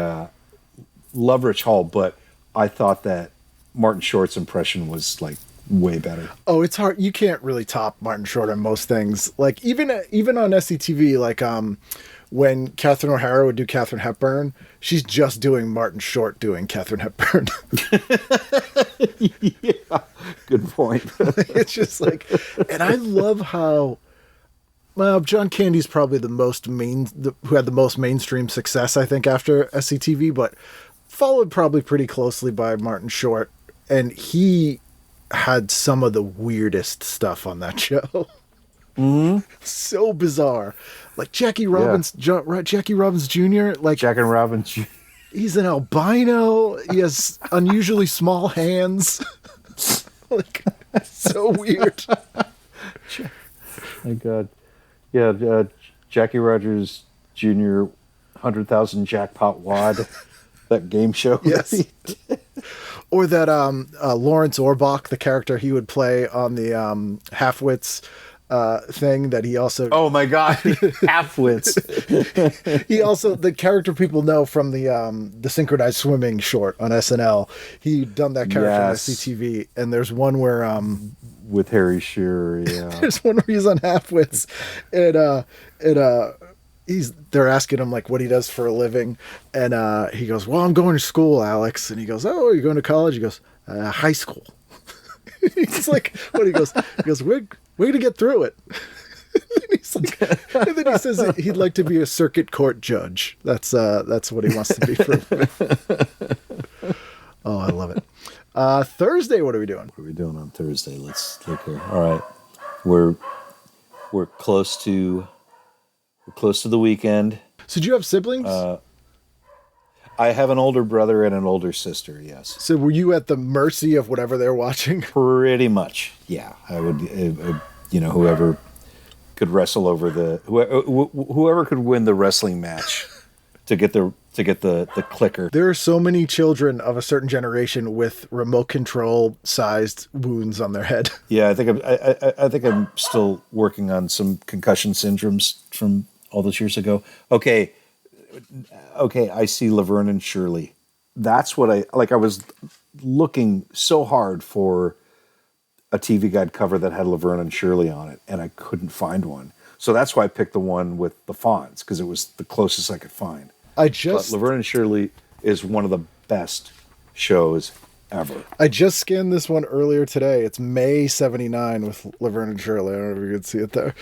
love Rich Hall, but I thought that Martin Short's impression was like way better. Oh, it's hard. You can't really top Martin Short on most things. Like even on SCTV, like when Catherine O'Hara would do Katharine Hepburn, she's just doing Martin Short doing Katharine Hepburn. Yeah, good point. It's just like, and I love how. Well, John Candy's probably who had the most mainstream success, I think, after SCTV, but followed probably pretty closely by Martin Short, and he had some of the weirdest stuff on that show. Mm-hmm. So bizarre, like Jackie Robbins, Jackie Robbins Jr. Like Jack and Robin Jr. He's an albino. He has unusually small hands. Like so weird. My God. Yeah, Jackie Rogers Jr., 100,000 jackpot wad, that game show. Yes. Or that Lawrence Orbach, the character he would play on the Halfwits thing that he also... Oh my God, Halfwits. He also, the character people know from the synchronized swimming short on SNL, he'd done that character on SCTV, and there's one where... with Harry Shearer, yeah. There's one where he's on Halfwits, and they're asking him like what he does for a living, and he goes, "Well, I'm going to school, Alex." And he goes, "Oh, you're going to college?" He goes, "High school." He's like, "What?" He goes, "We're going to get through it." And then he says he'd like to be a circuit court judge. That's what he wants to be for a living. Oh, I love it. Thursday, what are we doing? What are we doing on Thursday? Let's look here. All right, we're close to the weekend. So, do you have siblings? I have an older brother and an older sister. Yes. So, were you at the mercy of whatever they're watching? Pretty much. Yeah, I would. Whoever could wrestle over whoever could win the wrestling match to get the clicker. There are so many children of a certain generation with remote control sized wounds on their head. Yeah, I think I'm still working on some concussion syndromes from all those years ago. Okay, I see Laverne and Shirley. That's what I like. I was looking so hard for a TV Guide cover that had Laverne and Shirley on it, and I couldn't find one. So that's why I picked the one with the Fonz, because it was the closest I could find. But Laverne and Shirley is one of the best shows ever. I just scanned this one earlier today. It's May 79 with Laverne and Shirley. I don't know if you can see it there.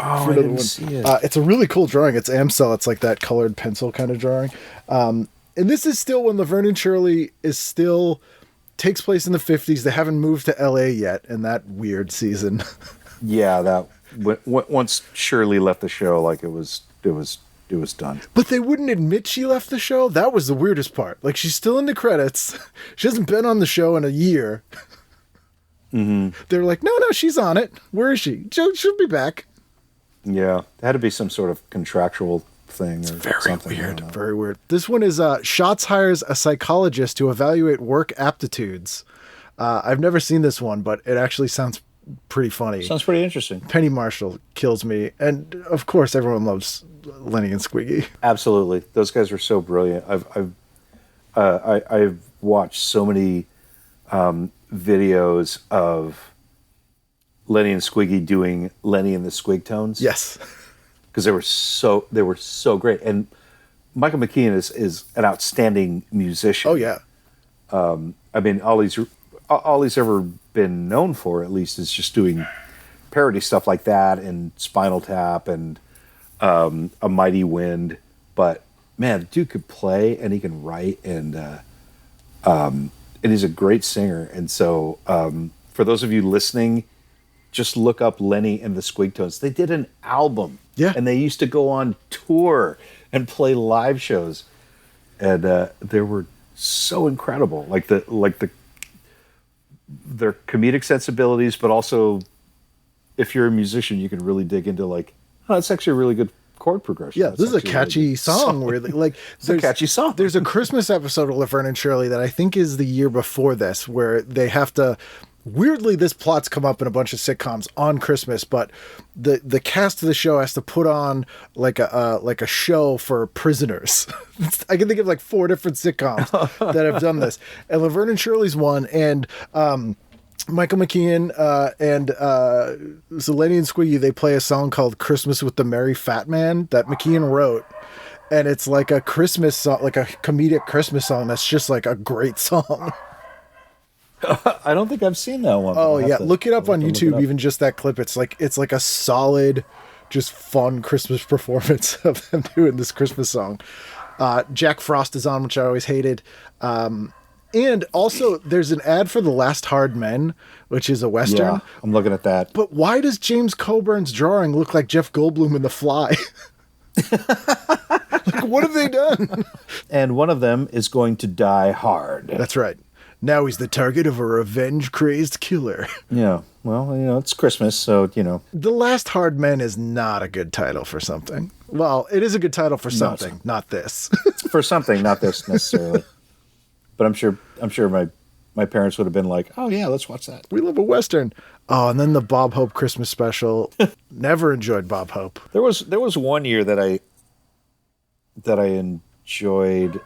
I didn't see it. It's a really cool drawing. It's Amstel. It's like that colored pencil kind of drawing. And this is still when Laverne and Shirley takes place in the 50s. They haven't moved to LA yet in that weird season. Yeah, that once Shirley left the show, like it was done. But they wouldn't admit she left the show. That was the weirdest part. Like, she's still in the credits. She hasn't been on the show in a year. Mm-hmm. They're like, no, she's on it. Where is she? She'll be back. Yeah, it had to be some sort of contractual thing. It's very something. weird. Very weird. This one is Schatz hires a psychologist to evaluate work aptitudes. I've never seen this one, but it actually sounds pretty funny. Sounds pretty interesting. Penny Marshall kills me. And, of course, everyone loves Lenny and Squiggy. Absolutely. Those guys are so brilliant. I've watched so many videos of Lenny and Squiggy doing Lenny and the Squig tones. Yes. Because they were so great. And Michael McKeon is an outstanding musician. Oh, yeah. I mean, all he's ever been known for, at least, is just doing parody stuff like that and Spinal Tap and A Mighty Wind. But, man, the dude could play and he can write and he's a great singer. And so for those of you listening, just look up Lenny and the Squigtones. They did an album. Yeah. And they used to go on tour and play live shows. And they were so incredible. Their comedic sensibilities, but also if you're a musician, you can really dig into it's actually a really good chord progression. Yeah, this is a catchy song. Weirdly, it's a catchy song. There's a Christmas episode of Laverne and Shirley that I think is the year before this, where they have to. Weirdly, this plot's come up in a bunch of sitcoms on Christmas, but the cast of the show has to put on like a show for prisoners. I can think of 4 different sitcoms that have done this, and Laverne and Shirley's one, and Michael McKeon and so Lenny and Squiggy, they play a song called "Christmas with the Merry Fat Man" that McKeon wrote, and it's like a Christmas song, like a comedic Christmas song. That's just like a great song. I don't think I've seen that one. Oh yeah, look it up on YouTube. Even just that clip, it's like a solid, just fun Christmas performance of them doing this Christmas song. Jack Frost is on, which I always hated. And also, there's an ad for The Last Hard Men, which is a Western. Yeah, I'm looking at that. But why does James Coburn's drawing look like Jeff Goldblum in The Fly? What have they done? And one of them is going to die hard. That's right. Now he's the target of a revenge-crazed killer. Yeah, well, it's Christmas, so, The Last Hard Men is not a good title for something. Well, it is a good title for something, not this. For something, not this necessarily. But I'm sure my parents would have been like, oh, yeah, let's watch that. We love a Western. Oh, and then the Bob Hope Christmas special. Never enjoyed Bob Hope. There was one year that I enjoyed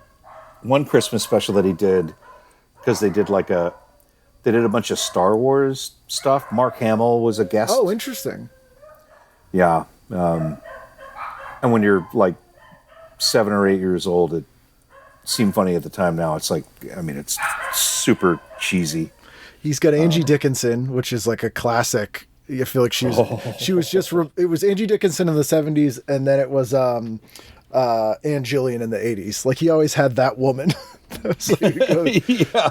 one Christmas special that he did, because they did a bunch of Star Wars stuff. Mark Hamill was a guest. Oh, interesting. Yeah. And when you're 7 or 8 years old, it seemed funny at the time. Now it's it's super cheesy. He's got Angie Dickinson, which is like a classic. I feel like she was just, it was Angie Dickinson in the 70s, and then it was Ann Jillian in the 80s. Like, he always had that woman. Yeah.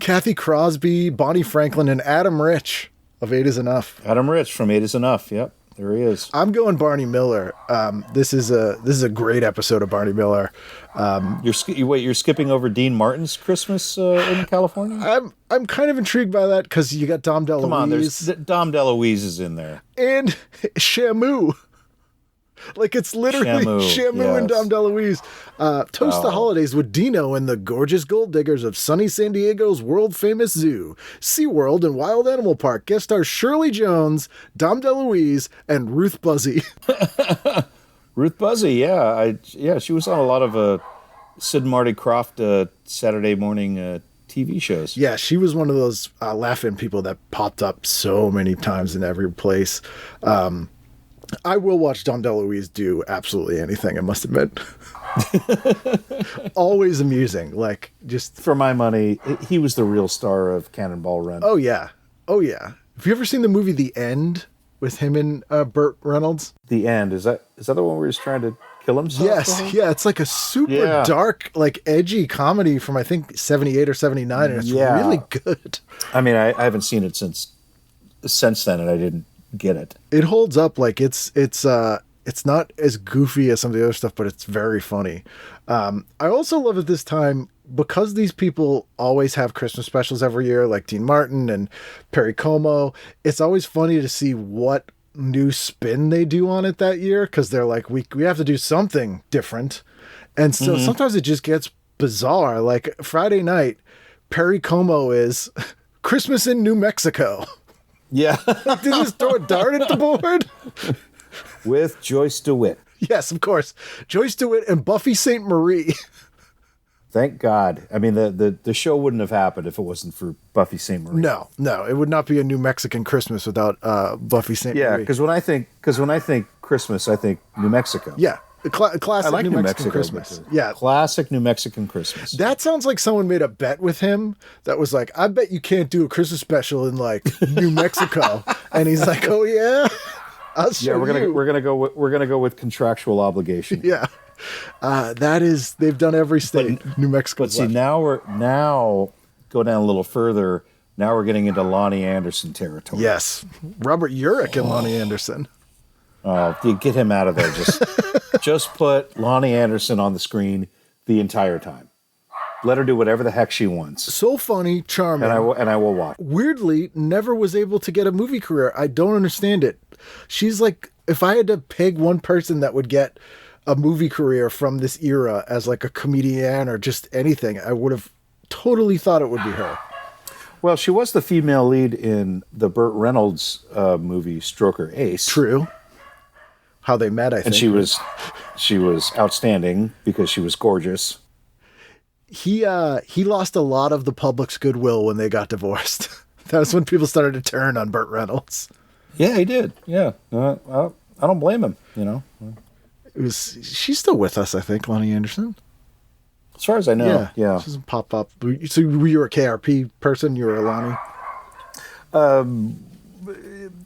Kathy Crosby, Bonnie Franklin, and Adam Rich of 8 is Enough. Adam Rich from 8 is Enough. Yep, there he is. I'm going Barney Miller. This is a great episode of Barney Miller. You're skipping over Dean Martin's Christmas in California? I'm kind of intrigued by that because you got Dom DeLuise. Come on, Dom DeLuise is in there. And Shamu. Like, it's literally Shamu yes. and Dom DeLuise. Toast the holidays with Dino and the gorgeous gold diggers of sunny San Diego's world-famous zoo, SeaWorld and Wild Animal Park. Guest stars Shirley Jones, Dom DeLuise, and Ruth Buzzy. Ruth Buzzy, yeah. She was on a lot of Sid and Marty Krofft Saturday morning TV shows. Yeah, she was one of those laugh-in people that popped up so many times in every place. I will watch Don DeLuise do absolutely anything, I must admit. Always amusing. Like, just... For my money, he was the real star of Cannonball Run. Oh, yeah. Oh, yeah. Have you ever seen the movie The End with him and Burt Reynolds? The End. Is that the one where he's trying to kill himself? Yes. Yeah, it's like a super dark, like, edgy comedy from, I think, 78 or 79, and it's really good. I mean, I haven't seen it since then, and I didn't get it. It holds up. Like, it's not as goofy as some of the other stuff, but it's very funny. I also love at this time, because these people always have Christmas specials every year, like Dean Martin and Perry Como, it's always funny to see what new spin they do on it that year, because they're like, we have to do something different. And so sometimes it just gets bizarre. Like Friday night, Perry Como is Christmas in New Mexico. Yeah. Did he just throw a dart at the board? With Joyce DeWitt. Yes, of course. Joyce DeWitt and Buffy St. Marie. Thank God. I mean, the show wouldn't have happened if it wasn't for Buffy St. Marie. No, it would not be a New Mexican Christmas without Buffy St. Marie. Yeah, because when I think Christmas, I think New Mexico. Yeah, classic I like New Mexican Christmas. Yeah, classic New Mexican Christmas. That sounds like someone made a bet with him that was like, I bet you can't do a Christmas special in like New Mexico, and he's like, oh yeah. We're gonna go with contractual obligation. Yeah, they've done every state. New Mexico. But see, now go down a little further. Now we're getting into Lonnie Anderson territory. Yes, Robert Urich and Lonnie Anderson. Oh, get him out of there. Just put Lonnie Anderson on the screen the entire time. Let her do whatever the heck she wants. So funny, charming, and I will watch. Weirdly, never was able to get a movie career. I don't understand it. She's like, if I had to peg one person that would get a movie career from this era as like a comedian or just anything, I would have totally thought it would be her. Well, she was the female lead in the Burt Reynolds movie Stroker Ace. True. How they met, I think. And she was outstanding because she was gorgeous. He lost a lot of the public's goodwill when they got divorced. That was when people started to turn on Burt Reynolds. Yeah, he did. Yeah, I don't blame him. You know, she's still with us, I think, Lonnie Anderson. As far as I know, yeah. She doesn't pop up. So were you a KRP person? You were a Lonnie?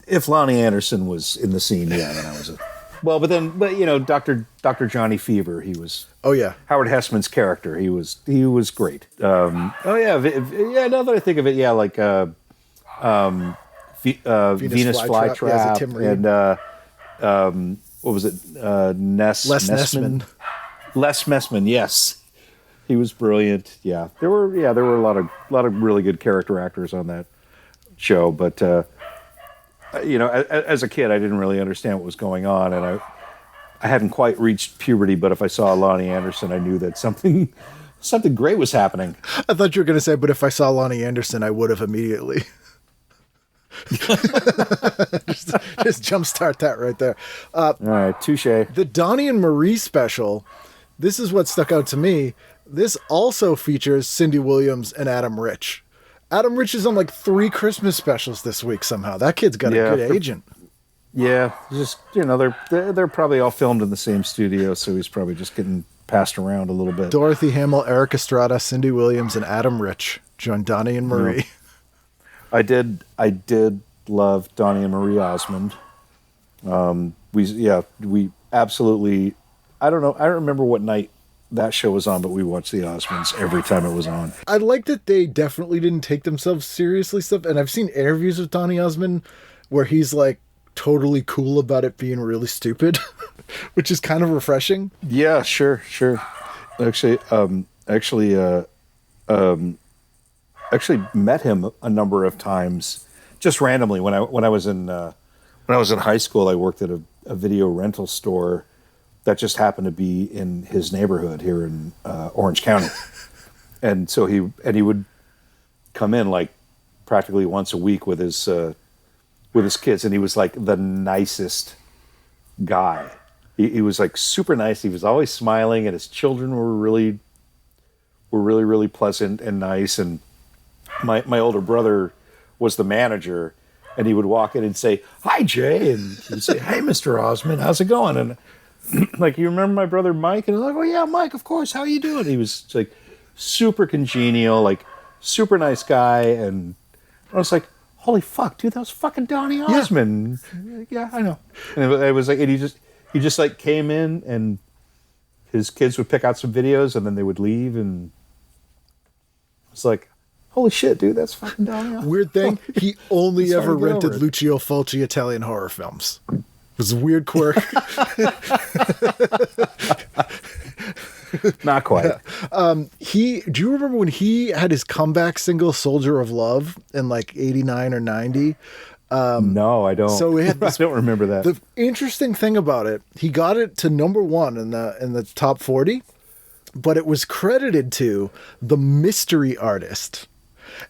If Lonnie Anderson was in the scene, yeah, then I was a... Well, but you know, Dr. Johnny Fever, he was... Oh, yeah. Howard Hessman's character, he was great. Now that I think of it, yeah, like Venus Flytrap and what was it? Les Messman, yes. He was brilliant. Yeah. There were a lot of really good character actors on that show, but you know, as a kid, I didn't really understand what was going on, and I hadn't quite reached puberty, but if I saw Lonnie Anderson, I knew that something great was happening. I thought you were going to say, but if I saw Lonnie Anderson, I would have immediately. just jumpstart that right there. All right, touche. The Donny and Marie special, this is what stuck out to me. This also features Cindy Williams and Adam Rich. Adam Rich is on like 3 Christmas specials this week somehow. That kid's got a good agent. Yeah, just, you know, they're probably all filmed in the same studio, so he's probably just getting passed around a little bit. Dorothy Hamill, Eric Estrada, Cindy Williams, and Adam Rich joined Donny and Marie. Yeah. I did love Donny and Marie Osmond. We absolutely. I don't know. I don't remember what night that show was on, but we watched the Osmonds every time it was on. I like that they definitely didn't take themselves seriously stuff, and I've seen interviews with Donny Osmond where he's like totally cool about it being really stupid, which is kind of refreshing. Yeah, sure. Actually met him a number of times, just randomly. When I was in high school, I worked at a video rental store that just happened to be in his neighborhood here in Orange County, and so he would come in like practically once a week with his kids, and he was like the nicest guy. He was like super nice. He was always smiling, and his children were really pleasant and nice. And my older brother was the manager, and he would walk in and say, "Hi, Jay," and he'd say, "Hey, Mr. Osmond, how's it going?" And like, "You remember my brother Mike?" And I was like, "Oh yeah, Mike, of course. How you doing?" He was like super congenial, like super nice guy, and I was like, "Holy fuck, dude, that was fucking Donny Osmond." Yeah, I know. And it was like, and he just like came in, and his kids would pick out some videos, and then they would leave, and it's like, holy shit, dude, that's fucking Donny Osmond. Weird thing, he only It's hard ever to get rented over it. Lucio Fulci Italian horror films. It was a weird quirk. Not quite. Do you remember when he had his comeback single "Soldier of Love" in like 89 or 90? No, I don't. So we had I don't remember that. The interesting thing about it, he got it to number 1 in the top 40, but it was credited to the mystery artist.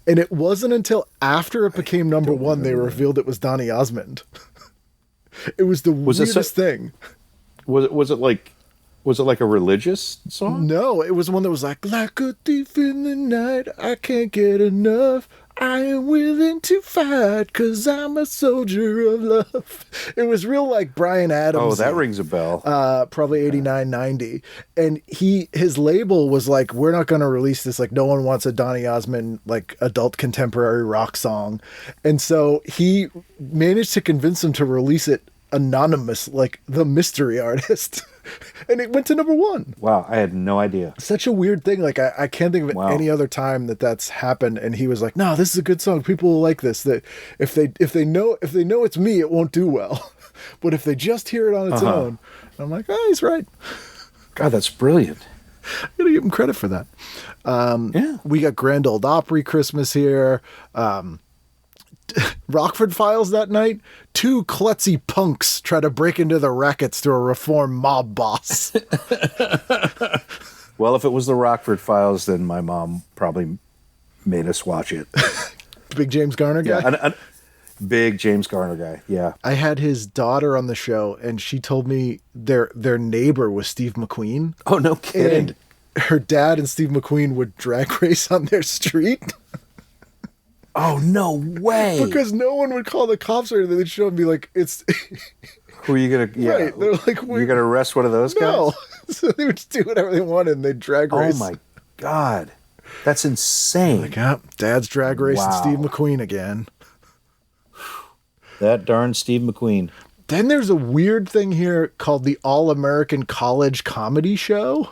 And it wasn't until after it became number 1 they revealed it was Donny Osmond. It was the weirdest thing. Was it like a religious song? No, it was one that was like a thief in the night, I can't get enough. I am willing to fight 'cause I'm a soldier of love. It was real like Bryan Adams. Oh, that rings a bell. Probably 89, 90. And his label was like, we're not going to release this. Like, no one wants a Donny Osmond, like, adult contemporary rock song. And so he managed to convince them to release it anonymous, like the mystery artist. And it went to number 1. Wow, I had no idea. Such a weird thing. Like, I can't think of any other time that's happened. And he was like, no, this is a good song. People will like this. That if they know it's me, it won't do well. But if they just hear it on its own, I'm like, oh, he's right. God, that's brilliant. I'm gonna give him credit for that. Yeah. We got Grand Old Opry Christmas here. Rockford Files that night. 2 klutzy punks try to break into the rackets to a reformed mob boss. Well, if it was the Rockford Files, then my mom probably made us watch it. Big James Garner guy. Yeah, big James Garner guy. Yeah. I had his daughter on the show, and she told me their neighbor was Steve McQueen. Oh, no kidding. And her dad and Steve McQueen would drag race on their street. Oh, no way. Because no one would call the cops or anything. They'd show up and be like, it's... Who are you going to... Yeah. Right. They're like, you're going to arrest one of those guys? No. So they would just do whatever they wanted, and they'd drag race. Oh, my God. That's insane. Like, yeah, Dad's drag racing Wow. Steve McQueen again. That darn Steve McQueen. Then there's a weird thing here called the All-American College Comedy Show.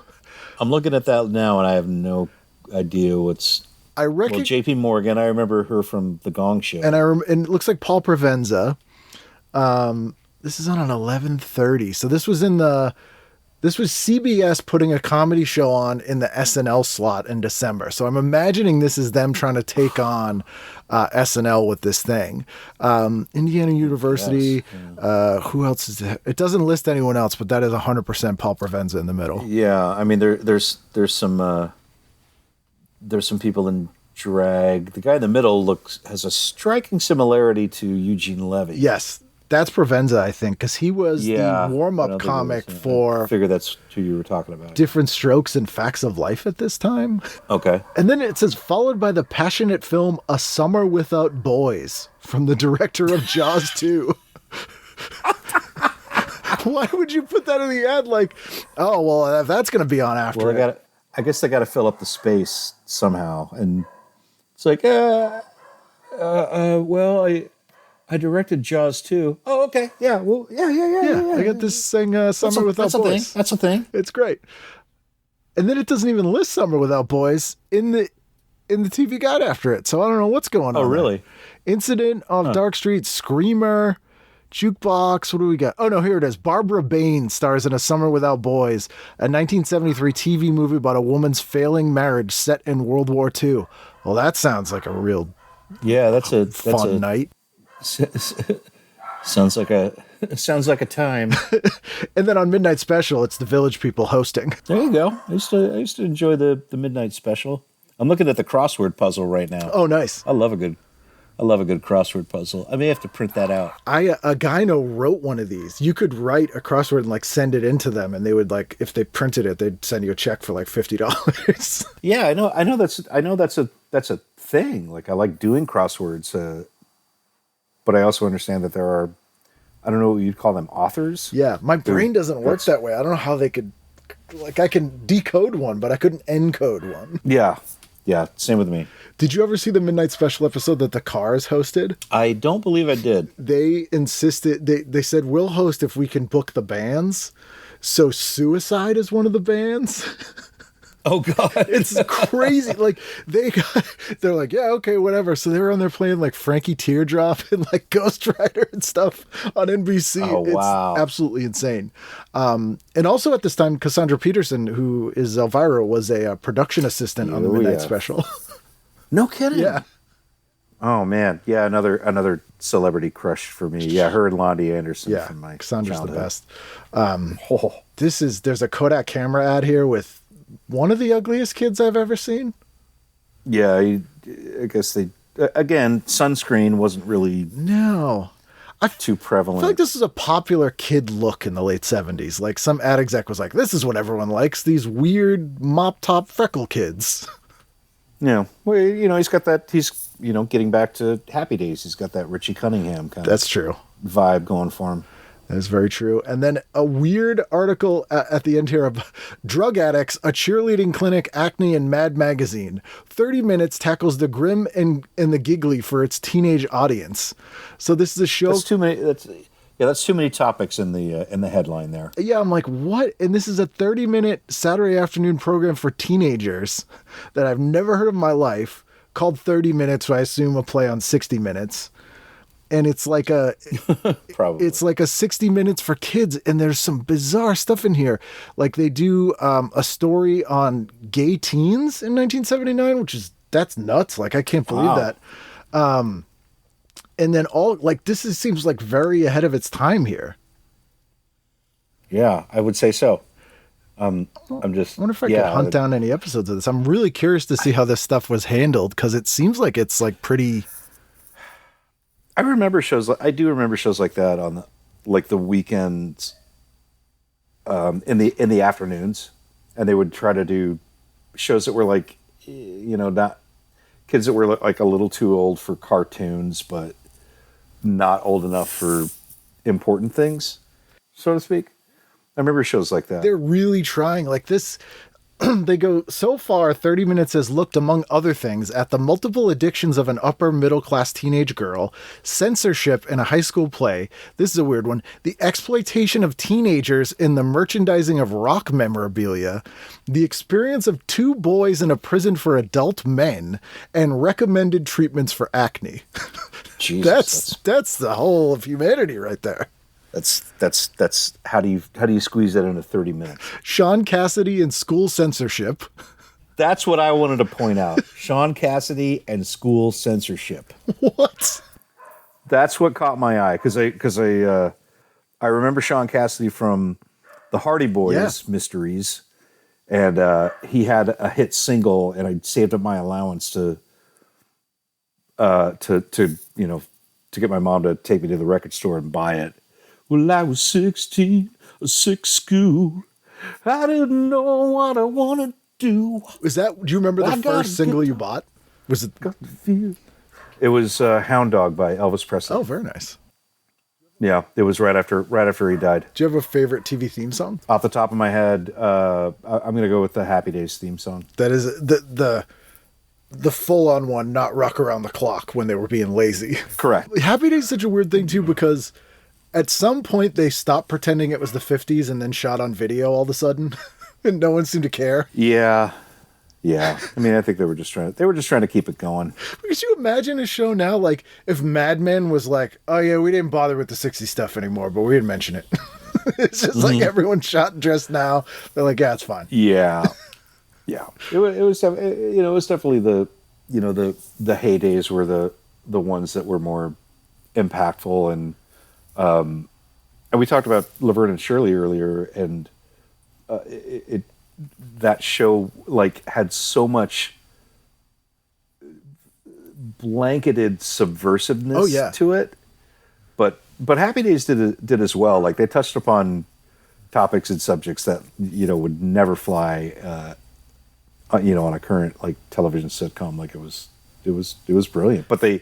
I'm looking at that now, and I have no idea what's... I reckon... Well, J.P. Morgan, I remember her from The Gong Show. And and it looks like Paul Provenza. This is on an 11:30. So this was CBS putting a comedy show on in the SNL slot in December. So I'm imagining this is them trying to take on SNL with this thing. Indiana University. Yes, Who else is it? It doesn't list anyone else, but that is 100% Paul Provenza in the middle. Yeah, I mean, there's some people in drag. The guy in the middle has a striking similarity to Eugene Levy. Yes, that's Provenza, I think, because he was the I warm-up don't think it comic was, yeah. I for figure that's who you were talking about. Different Strokes and Facts of Life at this time. Okay. And then it says, followed by the passionate film A Summer Without Boys from the director of Jaws 2. Why would you put that in the ad? Like, oh, well, that's going to be on after. Well, I guess they got to fill up the space somehow. And it's like, well, I directed Jaws 2. Oh, okay. Yeah. Well, yeah. I got this thing, Summer Without Boys. That's a thing. It's great. And then it doesn't even list Summer Without Boys in the TV guide after it. So I don't know what's going on. Oh, really? There. Incident of Dark Street, Screamer, Jukebox. What do we got? Oh, no, here it is. Barbara Bain stars in A Summer Without Boys, a 1973 TV movie about a woman's failing marriage set in World War II. Well, that sounds like a real fun night. Sounds like a time. And then on Midnight Special, it's the Village People hosting. There you go. I used to enjoy the Midnight Special. I'm looking at the crossword puzzle right now. Oh, nice. I love a good crossword puzzle. I may have to print that out. A guy wrote one of these. You could write a crossword and like send it into them, and they would like, if they printed it, they'd send you a check for like $50. Yeah, I know that's a thing. Like I like doing crosswords. but I also understand that there are, I don't know what you'd call them, authors. Yeah, my brain doesn't work that way. I don't know how they could, like, I can decode one, but I couldn't encode one. Yeah, same with me. Did you ever see the Midnight Special episode that the Cars hosted? I don't believe I did. They insisted, they said, we'll host if we can book the bands. So Suicide is one of the bands. Oh God, it's crazy. Like they're like, yeah, okay, whatever. So they were on there playing like Frankie Teardrop and like Ghost Rider and stuff on NBC. Oh, wow. It's absolutely insane. And also at this time, Cassandra Peterson, who is Elvira, was a production assistant on the Midnight Special. No kidding. Yeah. Oh man, yeah, another celebrity crush for me. Yeah, her and Lonnie Anderson. Yeah, from my Cassandra's childhood. the best. There's a Kodak camera ad here with one of the ugliest kids I've ever seen. Yeah, I guess they again, sunscreen wasn't really too prevalent. I feel like this is a popular kid look in the late 70s. Like some ad exec was like, this is what everyone likes, these weird mop top freckle kids. Yeah, well, he's got that. He's getting back to Happy Days. He's got that Richie Cunningham kind That's true. of vibe going for him. That is very true. And then a weird article at the end here of Drug Addicts, a Cheerleading Clinic, Acne, and Mad Magazine. 30 Minutes tackles the grim and the giggly for its teenage audience. So this is a show. That's too many. That's too many topics in the headline there. Yeah, I'm like, what? And this is a 30-minute Saturday afternoon program for teenagers that I've never heard of in my life, called 30 Minutes, so I assume a play on 60 Minutes. And it's like it's like a 60 Minutes for kids, and there's some bizarre stuff in here. Like they do a story on gay teens in 1979, that's nuts. Like I can't believe that. And then seems like very ahead of its time here. Yeah, I would say so. I wonder if I could hunt down any episodes of this. I'm really curious to see how this stuff was handled, because it seems like it's like pretty. I do remember shows like that on the weekends, in the afternoons, and they would try to do shows that were like, not kids that were like a little too old for cartoons, but not old enough for important things, so to speak. I remember shows like that. They're really trying like this. They go, so far, 30 Minutes has looked, among other things, at the multiple addictions of an upper middle class teenage girl, censorship in a high school play. This is a weird one. The exploitation of teenagers in the merchandising of rock memorabilia, the experience of 2 boys in a prison for adult men, and recommended treatments for acne. Jesus, that's the whole of humanity right there. That's how do you squeeze that into 30 minutes? Sean Cassidy and school censorship. That's what I wanted to point out. Sean Cassidy and school censorship. What? That's what caught my eye, because I remember Sean Cassidy from the Hardy Boys Mysteries, and he had a hit single, and I saved up my allowance to get my mom to take me to the record store and buy it. Well, I was 16, a sick school. I didn't know what I want to do. Do you remember the first single you bought? Was it? It was Hound Dog by Elvis Presley. Oh, very nice. Yeah, it was right after he died. Do you have a favorite TV theme song? Off the top of my head, I'm going to go with the Happy Days theme song. That is the full-on one, not Rock Around the Clock when they were being lazy. Correct. Happy Days is such a weird thing, too, because at some point they stopped pretending it was the 50s and then shot on video all of a sudden, and no one seemed to care. Yeah. I mean, I think they were just trying to keep it going. Could you imagine a show now, like, if Mad Men was like, oh yeah, we didn't bother with the 60s stuff anymore, but we didn't mention it. It's just like everyone shot and dressed now. They're like, yeah, it's fine. Yeah. It was definitely the heydays were the ones that were more impactful, and we talked about Laverne and Shirley earlier, and that show like had so much blanketed subversiveness to it, but Happy Days did as well. Like they touched upon topics and subjects that would never fly on a current like television sitcom. Like it was brilliant, but they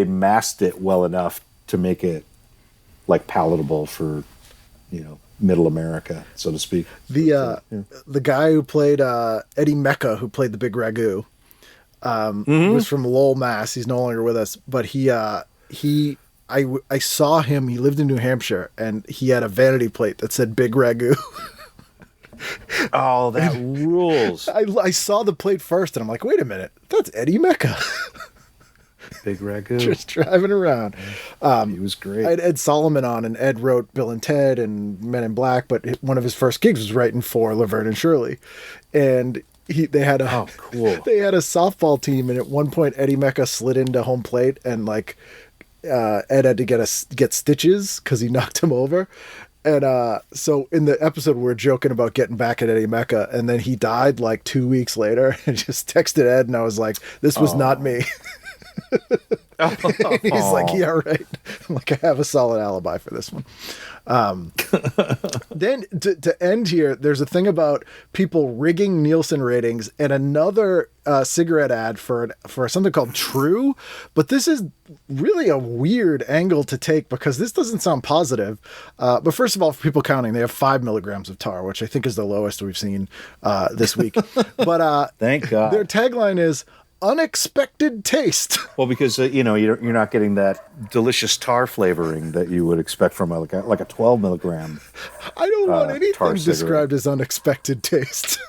masked it well enough to make it like palatable for, middle America, so to speak. The guy who played Eddie Mecca, who played the Big Ragu, was from Lowell, Mass. He's no longer with us, but I saw him. He lived in New Hampshire, and he had a vanity plate that said Big Ragu. Oh, that rules. I saw the plate first, and I'm like, wait a minute, that's Eddie Mecca. Big Ragu. Just driving around. He was great. I had Ed Solomon on, and Ed wrote Bill and Ted and Men in Black, but one of his first gigs was writing for Laverne and Shirley. And they had a cool. They had a softball team, and at one point Eddie Mecca slid into home plate, and like Ed had to get stitches because he knocked him over. And so in the episode, we're joking about getting back at Eddie Mecca, and then he died like 2 weeks later. And just texted Ed, and I was like, "This was not me." He's like, "Yeah, right." I'm like, I have a solid alibi for this one. Then to end here, there's a thing about people rigging Nielsen ratings and another cigarette ad for something called True. But this is really a weird angle to take because this doesn't sound positive. But first of all, for people counting, they have 5 milligrams of tar, which I think is the lowest we've seen this week. But thank God. Their tagline is unexpected taste. Well, because you're not getting that delicious tar flavoring that you would expect from like a 12 milligram. I don't want anything cigarette. described as unexpected taste.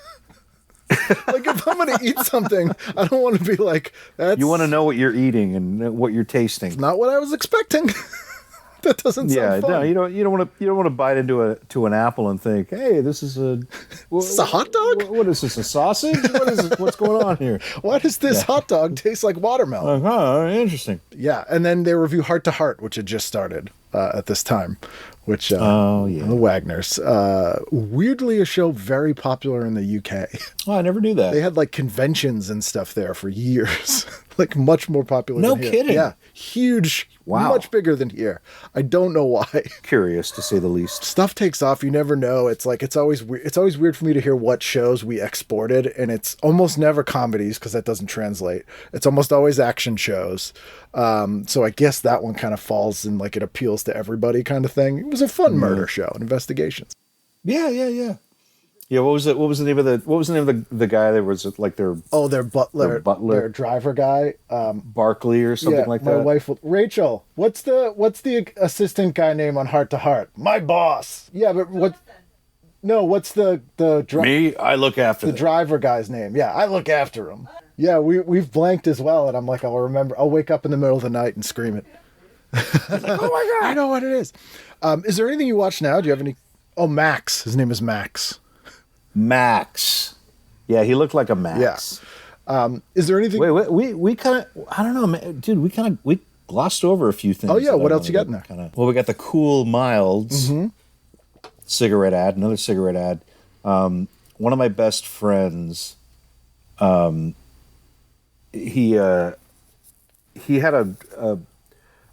Like if I'm going to eat something, I don't want to be like, that's... You want to know what you're eating and what you're tasting. Not what I was expecting. That doesn't sound fun. No, you don't want to bite into an apple and think, hey, this is a hot dog. What is this? A sausage? What's going on here? Why does this hot dog taste like watermelon? Interesting. Yeah, and then they review Heart to Heart, which had just started at this time, which the Wagners. Weirdly, a show very popular in the UK. Oh, I never knew that. They had like conventions and stuff there for years. Like much more popular than here. No kidding. Yeah. Huge. Wow. Much bigger than here. I don't know why. Curious to say the least. Stuff takes off. You never know. It's like, it's always weird for me to hear what shows we exported, and it's almost never comedies because that doesn't translate. It's almost always action shows. So I guess that one kind of falls in like it appeals to everybody kind of thing. It was a fun murder show, investigations. Yeah. Yeah, what was the name of the guy that was like their butler, their driver guy, Barkley or something like that? My wife, Rachel. What's the assistant guy name on Heart to Heart? My boss. Yeah, but what's the Me? I look after the driver guy's name. Yeah, I look after him. Yeah, we've blanked as well, and I'm like, I'll remember. I'll wake up in the middle of the night and scream it. Like, oh my God, I know what it is. Is there anything you watch now? Do you have any? Oh, Max. His name is Max. Max. Yeah, he looked like a Max. Yeah. Is there anything? Wait, we kind of, I don't know, man. Dude, we glossed over a few things. Oh, yeah. What else you got in there? Well, we got the Cool Milds cigarette ad, another cigarette ad. One of my best friends, he had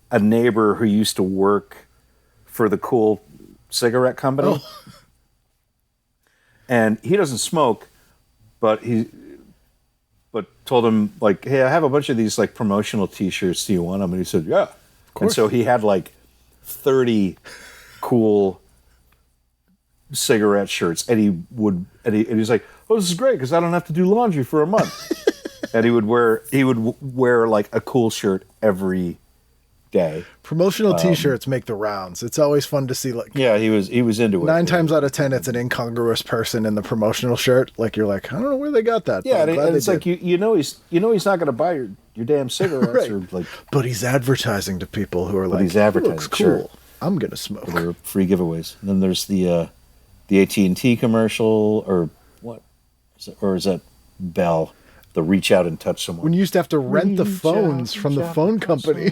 a neighbor who used to work for the Cool cigarette company. Oh. And he doesn't smoke, but told him like, hey, I have a bunch of these like promotional T-shirts. Do you want them? And he said, yeah. And so he had like 30 Cool cigarette shirts, and he was like, oh, this is great because I don't have to do laundry for a month. And he would wear like a Cool shirt every day. Promotional T-shirts make the rounds. It's always fun to see. Like, yeah, he was into it. 9 times out of 10, it's an incongruous person in the promotional shirt. Like you're like, I don't know where they got that. Yeah, and it's like you know he's not going to buy your damn cigarettes, right. Or like. But he's advertising to people who are like, he's advertising. Looks cool. Sure. I'm going to smoke. There are free giveaways. And then there's the AT&T commercial, or what? Is that Bell? The reach out and touch someone. When you used to have to rent the phones from the phone company.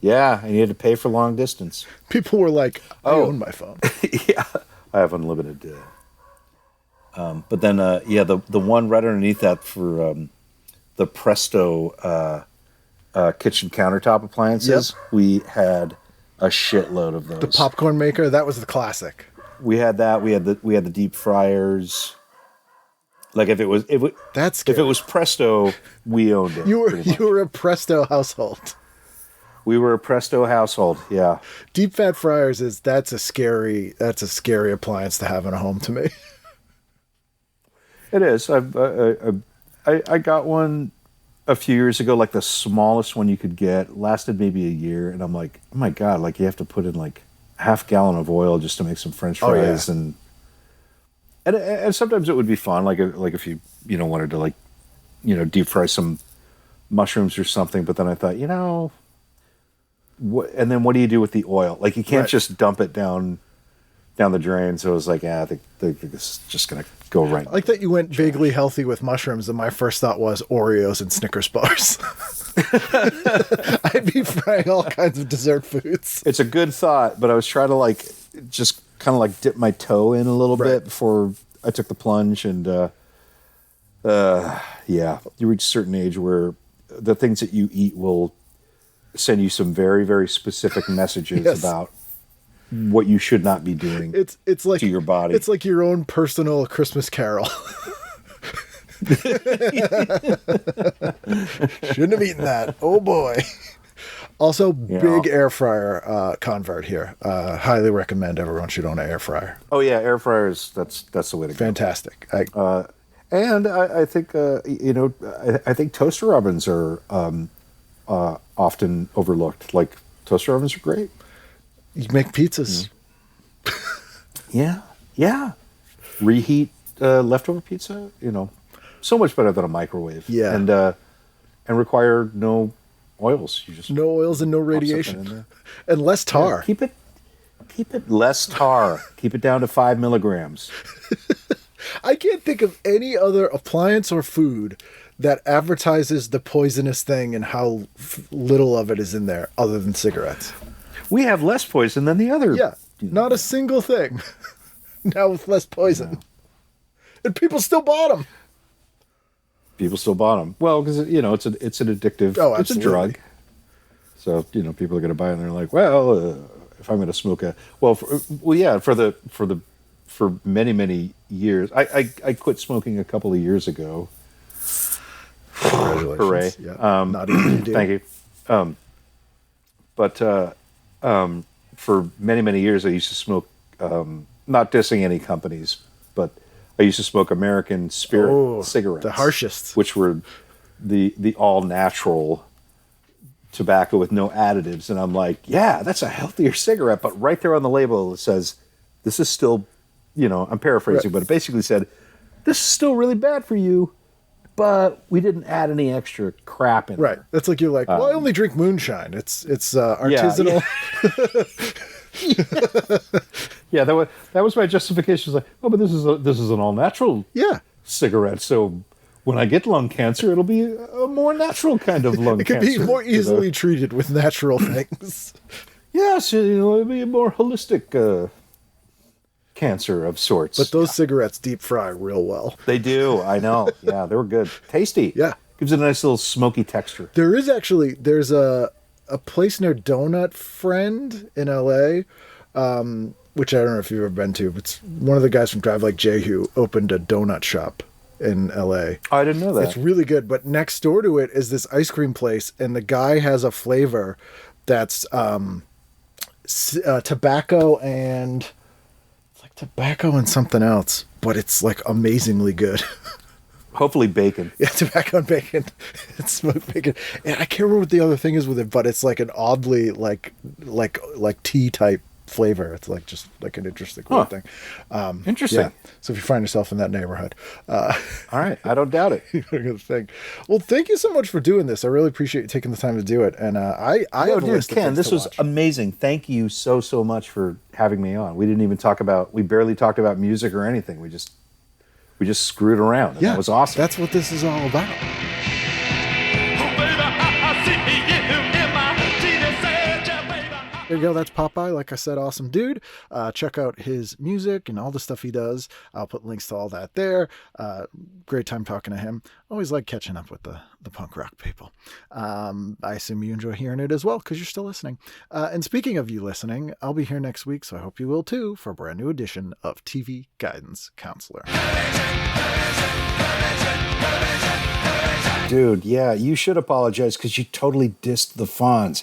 Yeah, and you had to pay for long distance. People were like, I own my phone. Yeah, I have unlimited. But then, the one right underneath that for the Presto kitchen countertop appliances, we had a shitload of those. The popcorn maker, that was the classic. We had that. We had the deep fryers. Like if it was Presto, we owned it. You were a Presto household. We were a Presto household. Yeah. Deep fat fryers that's a scary appliance to have in a home to me. It is. I got one a few years ago, like the smallest one you could get, lasted maybe a year, and I'm like, oh my God, like you have to put in like half gallon of oil just to make some French fries. Oh, yeah. And sometimes it would be fun, like if you wanted to like, deep fry some mushrooms or something, but then I thought, and then what do you do with the oil? Like you can't just dump it down the drain. So I was like, I think this is just going to go right. I like that you went vaguely healthy with mushrooms, and my first thought was Oreos and Snickers bars. I'd be frying all kinds of dessert foods. It's a good thought, but I was trying to like just kind of like dip my toe in a little bit before I took the plunge. And you reach a certain age where the things that you eat will send you some very, very specific messages about what you should not be doing. It's like to your body. It's like your own personal Christmas carol. Shouldn't have eaten that. Oh boy. Also, big air fryer convert here. Highly recommend everyone should own an air fryer. Oh yeah, air fryers. That's the way to go. Fantastic. And I think I think toaster ovens are often overlooked. Like toaster ovens are great. You make pizzas. Yeah. Reheat leftover pizza. So much better than a microwave. Yeah. And require no oils. You just no oils and no radiation, and less tar. Yeah, keep it less tar. Keep it down to 5 milligrams. I can't think of any other appliance or food that advertises the poisonous thing and how little of it is in there other than cigarettes. We have less poison than the other. Yeah, not a single thing. Now with less poison. And people still bought them. Well, because it's an addictive. Oh, it's a drug. So people are going to buy it, and they're like, well, if I'm going to smoke for many years, I quit smoking a couple of years ago. Congratulations. Hooray! Yeah. Not easy to do. Thank you. But for many years, I used to smoke. Not dissing any companies, but I used to smoke American Spirit cigarettes, the harshest, which were the all natural tobacco with no additives. And I'm like, yeah, that's a healthier cigarette. But right there on the label, it says, this is still, I'm paraphrasing, but it basically said, this is still really bad for you, but we didn't add any extra crap in right. there. That's like, you're like, well, I only drink moonshine. It's artisanal. Yeah, that was my justification. It's like, oh, but this is an all natural cigarette. So when I get lung cancer, it'll be a more natural kind of lung cancer. It can be more easily treated with natural things. Yes, it'll be a more holistic cancer of sorts. But those cigarettes deep fry real well. They do. I know. Yeah, they were good. Tasty. Yeah. Gives it a nice little smoky texture. There's a place near Donut Friend in LA, which I don't know if you've ever been to. It's one of the guys from Drive Like Jehu opened a donut shop in LA. I didn't know that. It's really good. But next door to it is this ice cream place, and the guy has a flavor that's tobacco and it's like tobacco and something else, but it's like amazingly good. Hopefully bacon. Yeah, tobacco and bacon. It's smoked bacon. And I can't remember what the other thing is with it, but it's like an oddly like tea type flavor. It's like just like an interesting weird thing. Interesting. Yeah. So if you find yourself in that neighborhood. All right. I don't doubt it. Good thing. Well, thank you so much for doing this. I really appreciate you taking the time to do it. And I have a list of Ken, things this to was watch. amazing. Thank you so much for having me on. We barely talked about music or anything. We just screwed around. And that was awesome. That's what this is all about. There you go. That's Popeye. Like I said, awesome dude. Check out his music and all the stuff he does. I'll put links to all that there. Great time talking to him. Always like catching up with the punk rock people. I assume you enjoy hearing it as well because you're still listening. And speaking of you listening, I'll be here next week, so I hope you will too, for a brand new edition of TV Guidance Counselor. Dude, yeah, you should apologize because you totally dissed the Fonz.